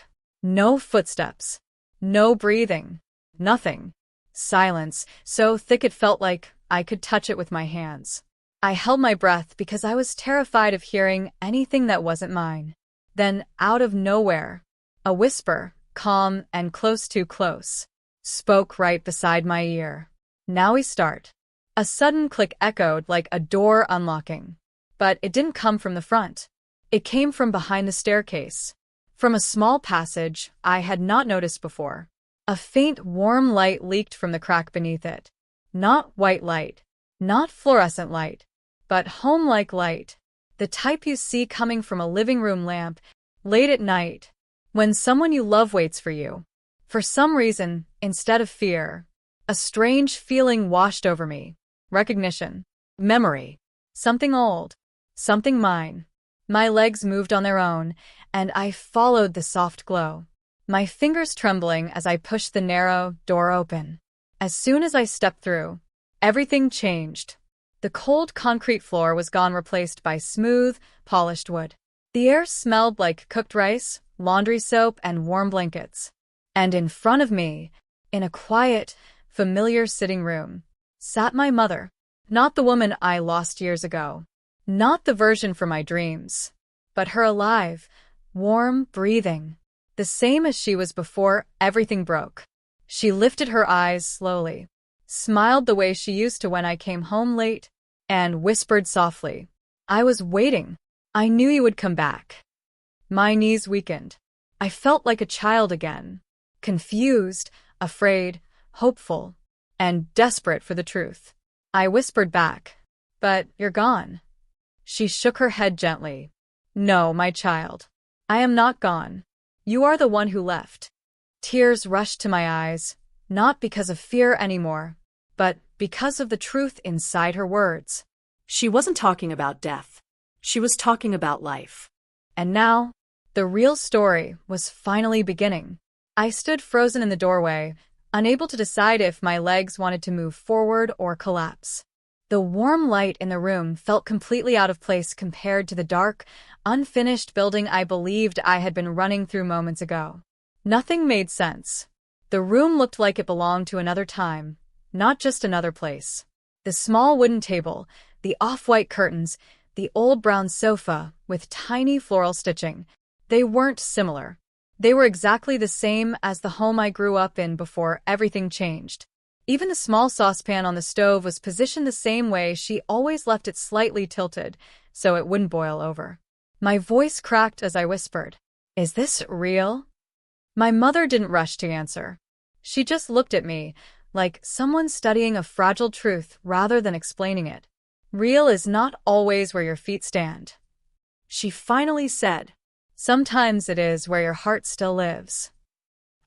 No footsteps. No breathing. Nothing. Silence, so thick it felt like I could touch it with my hands. I held my breath because I was terrified of hearing anything that wasn't mine. Then, out of nowhere, a whisper, calm and close too close, spoke right beside my ear. Now we start. A sudden click echoed like a door unlocking. But it didn't come from the front. It came from behind the staircase. From a small passage I had not noticed before. A faint, warm light leaked from the crack beneath it. Not white light. Not fluorescent light. But home-like light. The type you see coming from a living room lamp, late at night, when someone you love waits for you. For some reason, instead of fear, a strange feeling washed over me. Recognition. Memory. Something old. Something mine. My legs moved on their own, and I followed the soft glow. My fingers trembling as I pushed the narrow door open. As soon as I stepped through, everything changed. The cold concrete floor was gone, replaced by smooth, polished wood. The air smelled like cooked rice, laundry soap, and warm blankets. And in front of me, in a quiet, familiar sitting room, sat my mother. Not the woman I lost years ago. Not the version from my dreams. But her alive, warm, breathing. The same as she was before everything broke. She lifted her eyes slowly, smiled the way she used to when I came home late, and whispered softly, "I was waiting. I knew you would come back." My knees weakened. I felt like a child again, confused, afraid, hopeful, and desperate for the truth. I whispered back, "But you're gone." She shook her head gently. "No, my child. I am not gone. You are the one who left." Tears rushed to my eyes, not because of fear anymore, but because of the truth inside her words. She wasn't talking about death. She was talking about life. And now, the real story was finally beginning. I stood frozen in the doorway, unable to decide if my legs wanted to move forward or collapse. The warm light in the room felt completely out of place compared to the dark, unfinished building I believed I had been running through moments ago. Nothing made sense. The room looked like it belonged to another time, not just another place. The small wooden table, the off-white curtains, the old brown sofa with tiny floral stitching, they weren't similar. They were exactly the same as the home I grew up in before everything changed. Even the small saucepan on the stove was positioned the same way. She always left it slightly tilted, so it wouldn't boil over. My voice cracked as I whispered, "Is this real?" My mother didn't rush to answer. She just looked at me, like someone studying a fragile truth rather than explaining it. "Real is not always where your feet stand," she finally said. "Sometimes it is where your heart still lives."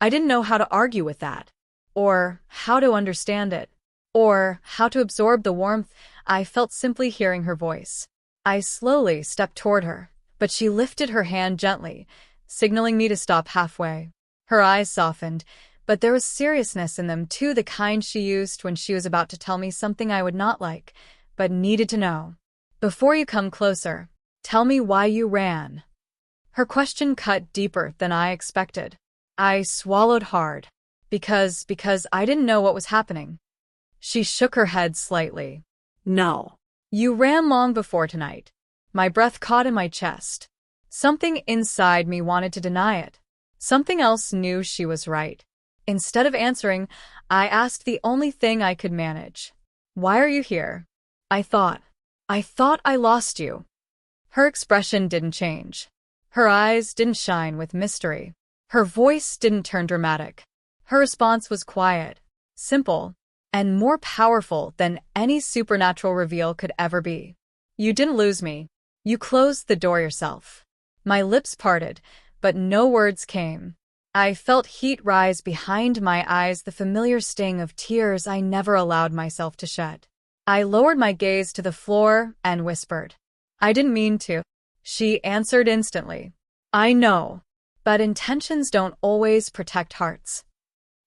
I didn't know how to argue with that, or how to understand it, or how to absorb the warmth I felt simply hearing her voice. I slowly stepped toward her, but she lifted her hand gently, signaling me to stop halfway. Her eyes softened, but there was seriousness in them too, the kind she used when she was about to tell me something I would not like, but needed to know. "Before you come closer, tell me why you ran." Her question cut deeper than I expected. I swallowed hard. Because I didn't know what was happening. She shook her head slightly. No. "You ran long before tonight." My breath caught in my chest. Something inside me wanted to deny it. Something else knew she was right. Instead of answering, I asked the only thing I could manage. "Why are you here?" I thought I lost you." Her expression didn't change. Her eyes didn't shine with mystery. Her voice didn't turn dramatic. Her response was quiet, simple, and more powerful than any supernatural reveal could ever be. You didn't lose me. You closed the door yourself. My lips parted, but no words came. I felt heat rise behind my eyes, the familiar sting of tears I never allowed myself to shed. I lowered my gaze to the floor and whispered, "I didn't mean to." She answered instantly, "I know, but intentions don't always protect hearts."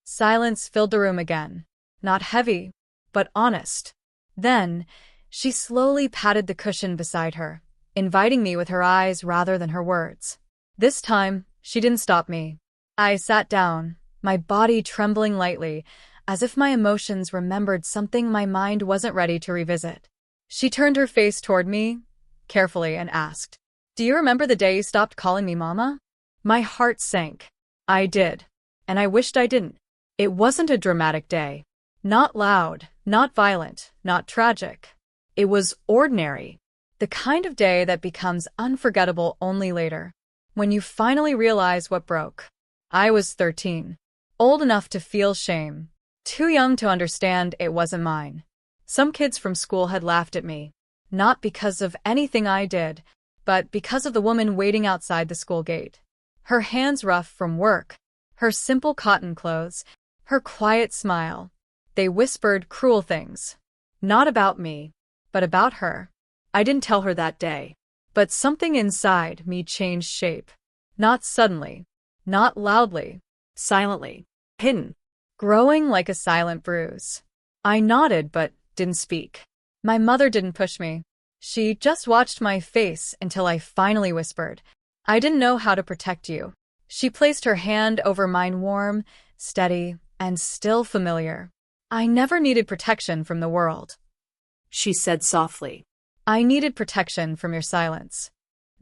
Silence filled the room again, not heavy, but honest. Then, she slowly patted the cushion beside her, inviting me with her eyes rather than her words. This time, she didn't stop me. I sat down, my body trembling lightly, as if my emotions remembered something my mind wasn't ready to revisit. She turned her face toward me, carefully, and asked, "Do you remember the day you stopped calling me Mama?" My heart sank. I did, and I wished I didn't. It wasn't a dramatic day. Not loud, not violent, not tragic. It was ordinary. The kind of day that becomes unforgettable only later, when you finally realize what broke. I was 13, old enough to feel shame, too young to understand it wasn't mine. Some kids from school had laughed at me, not because of anything I did, but because of the woman waiting outside the school gate. Her hands rough from work, her simple cotton clothes, her quiet smile. They whispered cruel things. Not about me, but about her. I didn't tell her that day, but something inside me changed shape. Not suddenly, not loudly, Silently. Hidden. growing like a silent bruise. I nodded but didn't speak. My mother didn't push me. She just watched my face until I finally whispered, "I didn't know how to protect you." She placed her hand over mine, warm, steady, and still familiar. "I never needed protection from the world," She said softly. "I needed protection from your silence."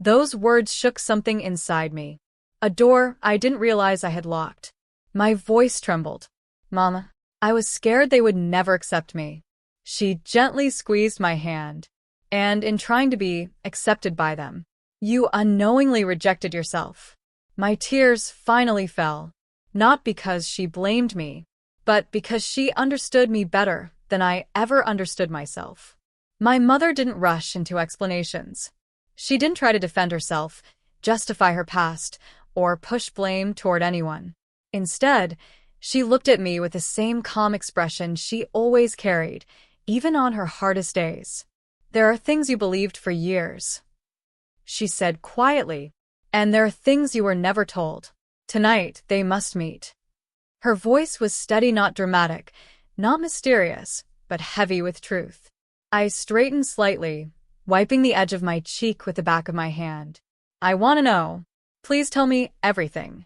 Those words shook something inside me. A door I didn't realize I had locked. My voice trembled. "Mama, I was scared they would never accept me." She gently squeezed my hand. "And in trying to be accepted by them, you unknowingly rejected yourself." My tears finally fell, not because she blamed me, but because she understood me better than I ever understood myself. My mother didn't rush into explanations. She didn't try to defend herself, justify her past, or push blame toward anyone. Instead, she looked at me with the same calm expression she always carried, even on her hardest days. "There are things you believed for years," she said quietly, "and there are things you were never told. Tonight, they must meet." Her voice was steady, not dramatic, not mysterious, but heavy with truth. I straightened slightly, wiping the edge of my cheek with the back of my hand. "I want to know. Please tell me everything."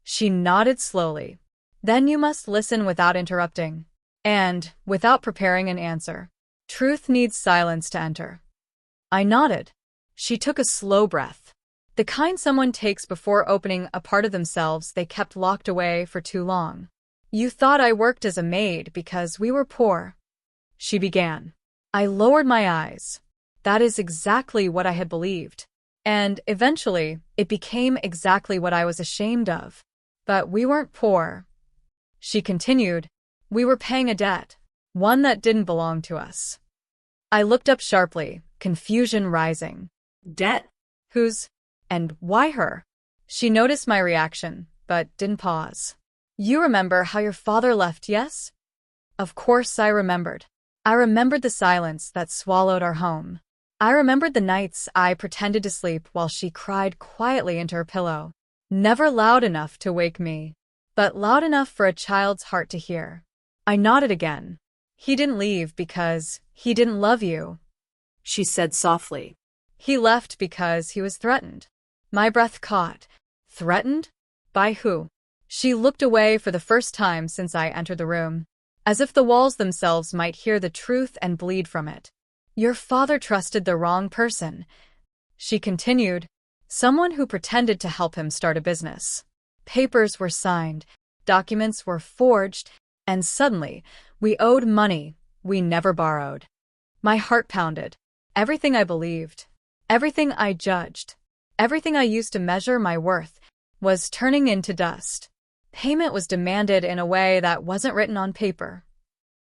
She nodded slowly. "Then you must listen without interrupting. And without preparing an answer. Truth needs silence to enter." I nodded. She took a slow breath, the kind someone takes before opening a part of themselves they kept locked away for too long. "You thought I worked as a maid because we were poor," she began. I lowered my eyes. That is exactly what I had believed. And eventually, it became exactly what I was ashamed of. "But we weren't poor," she continued. "We were paying a debt, one that didn't belong to us." I looked up sharply, confusion rising. Debt? "Whose? And why her?" She noticed my reaction, but didn't pause. "You remember how your father left, yes?" Of course I remembered. I remembered the silence that swallowed our home. I remembered the nights I pretended to sleep while she cried quietly into her pillow. Never loud enough to wake me, but loud enough for a child's heart to hear. I nodded again. "He didn't leave because he didn't love you," She said softly. "He left because he was threatened." My breath caught. Threatened? By who? She looked away for the first time since I entered the room, as if the walls themselves might hear the truth and bleed from it. "Your father trusted the wrong person," she continued. "Someone who pretended to help him start a business. Papers were signed, documents were forged, and suddenly, we owed money we never borrowed." My heart pounded. Everything I believed, everything I judged, everything I used to measure my worth, was turning into dust. Payment was demanded in a way that wasn't written on paper.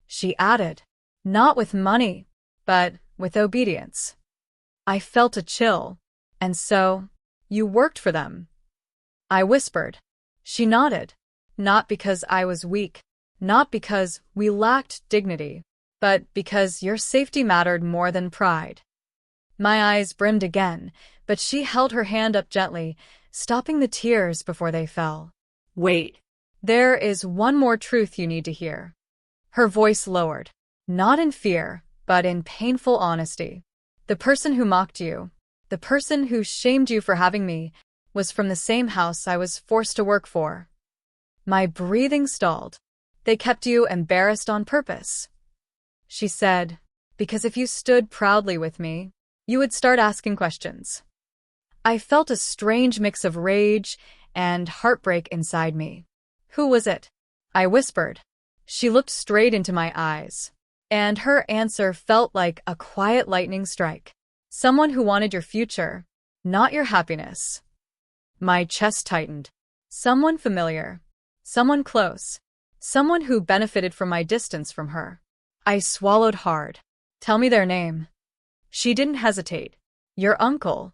She added, "Not with money, but with obedience." I felt a chill. "And so, you worked for them?" I whispered. She nodded. "Not because I was weak, not because we lacked dignity, but because your safety mattered more than pride." My eyes brimmed again, but she held her hand up gently, stopping the tears before they fell. "Wait." "There is one more truth you need to hear." Her voice lowered, not in fear, but in painful honesty. "The person who mocked you, the person who shamed you for having me, was from the same house I was forced to work for." My breathing stalled. "They kept you embarrassed on purpose," she said, "because if you stood proudly with me, you would start asking questions." I felt a strange mix of rage and heartbreak inside me. "Who was it?" I whispered. She looked straight into my eyes, and her answer felt like a quiet lightning strike. "Someone who wanted your future, not your happiness." My chest tightened. Someone familiar. Someone close. Someone who benefited from my distance from her. I swallowed hard. "Tell me their name." She didn't hesitate. "Your uncle."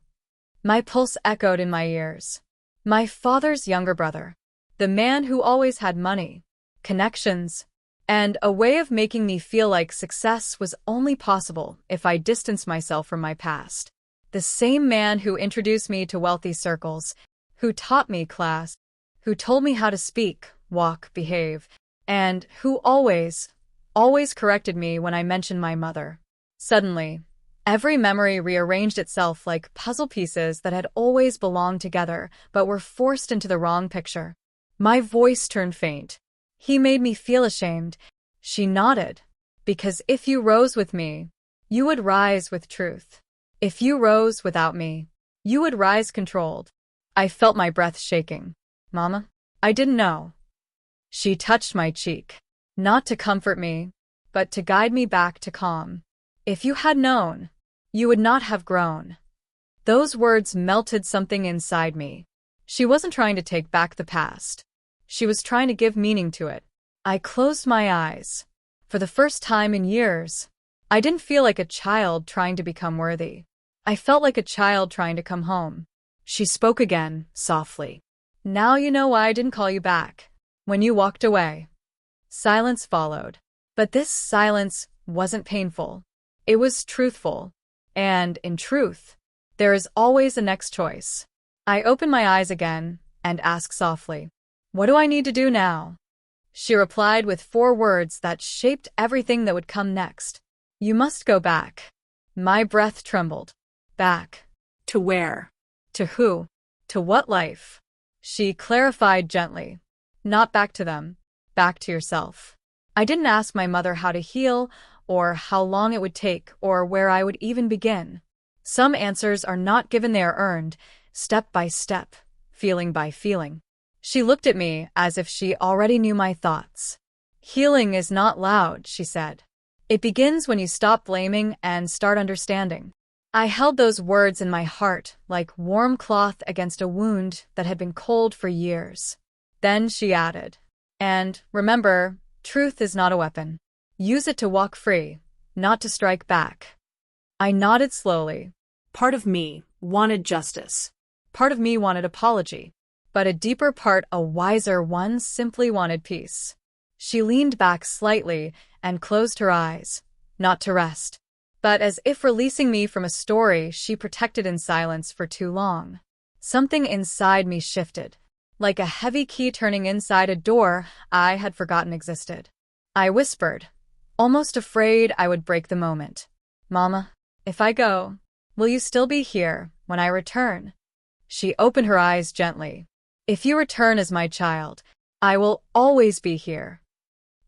My pulse echoed in my ears. "My father's younger brother. The man who always had money, connections, and a way of making me feel like success was only possible if I distanced myself from my past. The same man who introduced me to wealthy circles, who taught me class, who told me how to speak, walk, behave, and who always corrected me when I mentioned my mother." Suddenly, every memory rearranged itself like puzzle pieces that had always belonged together but were forced into the wrong picture. My voice turned faint. "He made me feel ashamed." She nodded. "Because if you rose with me, you would rise with truth. If you rose without me, you would rise controlled." I felt my breath shaking. "Mama, I didn't know." She touched my cheek, not to comfort me, but to guide me back to calm. "If you had known, you would not have grown." Those words melted something inside me. She wasn't trying to take back the past. She was trying to give meaning to it. I closed my eyes. For the first time in years, I didn't feel like a child trying to become worthy. I felt like a child trying to come home. She spoke again, softly. "Now you know why I didn't call you back. When you walked away." Silence followed. But this silence wasn't painful. It was truthful. And, in truth, there is always a next choice. I opened my eyes again and asked softly, "What do I need to do now?" She replied with 4 words that shaped everything that would come next. "You must go back." My breath trembled. Back. To where? To who? To what life? She clarified gently. "Not back to them. Back to yourself." I didn't ask my mother how to heal, or how long it would take, or where I would even begin. Some answers are not given, they are earned, step by step, feeling by feeling. She looked at me as if she already knew my thoughts. "Healing is not loud," she said. "It begins when you stop blaming and start understanding." I held those words in my heart like warm cloth against a wound that had been cold for years. Then she added, "And remember, truth is not a weapon. Use it to walk free, not to strike back." I nodded slowly. Part of me wanted justice. Part of me wanted apology. But a deeper part, a wiser one, simply wanted peace. She leaned back slightly and closed her eyes, not to rest, but as if releasing me from a story she protected in silence for too long. Something inside me shifted, like a heavy key turning inside a door I had forgotten existed. I whispered, almost afraid I would break the moment, "Mama, if I go, will you still be here when I return?" She opened her eyes gently. "If you return as my child, I will always be here."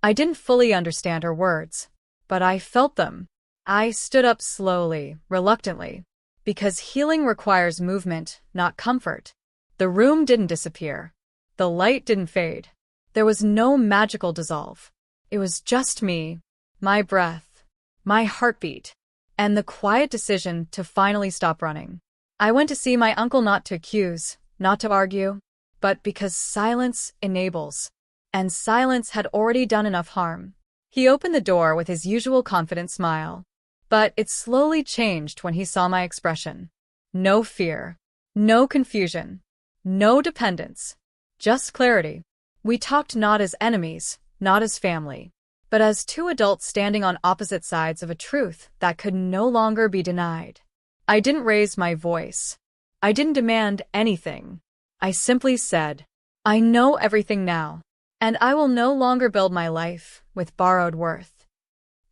I didn't fully understand her words, but I felt them. I stood up slowly, reluctantly, because healing requires movement, not comfort. The room didn't disappear. The light didn't fade. There was no magical dissolve. It was just me, my breath, my heartbeat, and the quiet decision to finally stop running. I went to see my uncle, not to accuse, not to argue, but because silence enables. And silence had already done enough harm. He opened the door with his usual confident smile. But it slowly changed when he saw my expression. No fear. No confusion. No dependence. Just clarity. We talked not as enemies, not as family, but as two adults standing on opposite sides of a truth that could no longer be denied. I didn't raise my voice. I didn't demand anything. I simply said, I know everything now, and I will no longer build my life with borrowed worth.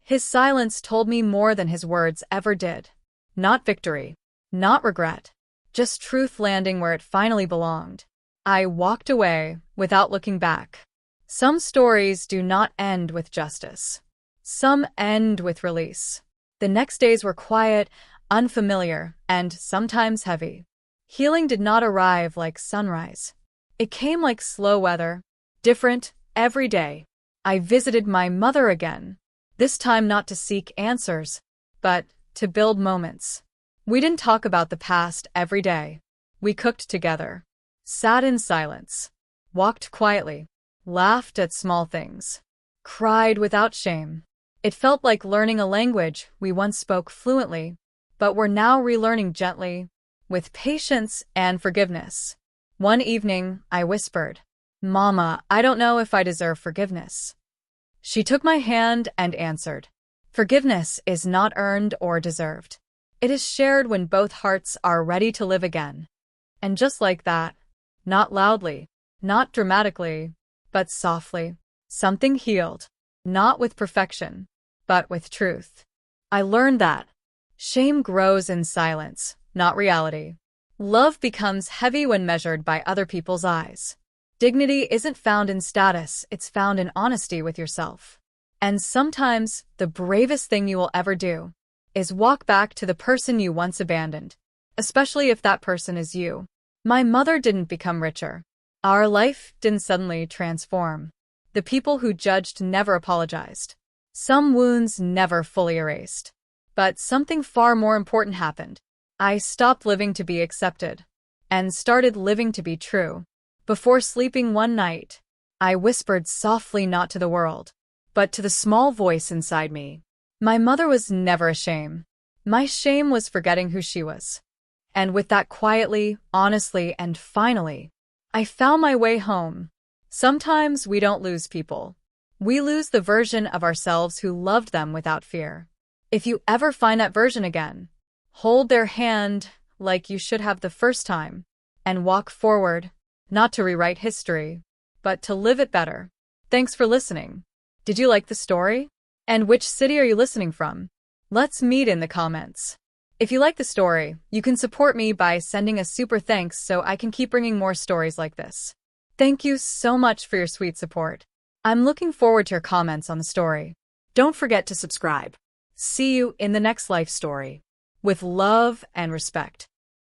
His silence told me more than his words ever did. Not victory, not regret, just truth landing where it finally belonged. I walked away without looking back. Some stories do not end with justice. Some end with release. The next days were quiet, unfamiliar, and sometimes heavy. Healing did not arrive like sunrise. It came like slow weather, different every day. I visited my mother again, this time not to seek answers, but to build moments. We didn't talk about the past every day. We cooked together, sat in silence, walked quietly, laughed at small things, cried without shame. It felt like learning a language we once spoke fluently, but were now relearning gently, with patience and forgiveness. One evening, I whispered, Mama, I don't know if I deserve forgiveness. She took my hand and answered, Forgiveness is not earned or deserved. It is shared when both hearts are ready to live again. And just like that, not loudly, not dramatically, but softly, something healed, not with perfection, but with truth. I learned that shame grows in silence, not reality. Love becomes heavy when measured by other people's eyes. Dignity isn't found in status, it's found in honesty with yourself. And sometimes, the bravest thing you will ever do is walk back to the person you once abandoned, especially if that person is you. My mother didn't become richer. Our life didn't suddenly transform. The people who judged never apologized. Some wounds never fully erased. But something far more important happened. I stopped living to be accepted and started living to be true. Before sleeping one night, I whispered softly not to the world, but to the small voice inside me. My mother was never a shame. My shame was forgetting who she was. And with that quietly, honestly, and finally, I found my way home. Sometimes we don't lose people. We lose the version of ourselves who loved them without fear. If you ever find that version again, hold their hand like you should have the first time, and walk forward, not to rewrite history, but to live it better. Thanks for listening. Did you like the story? And which city are you listening from? Let's meet in the comments. If you like the story, you can support me by sending a super thanks so I can keep bringing more stories like this. Thank you so much for your sweet support. I'm looking forward to your comments on the story. Don't forget to subscribe. See you in the next life story. With love and respect.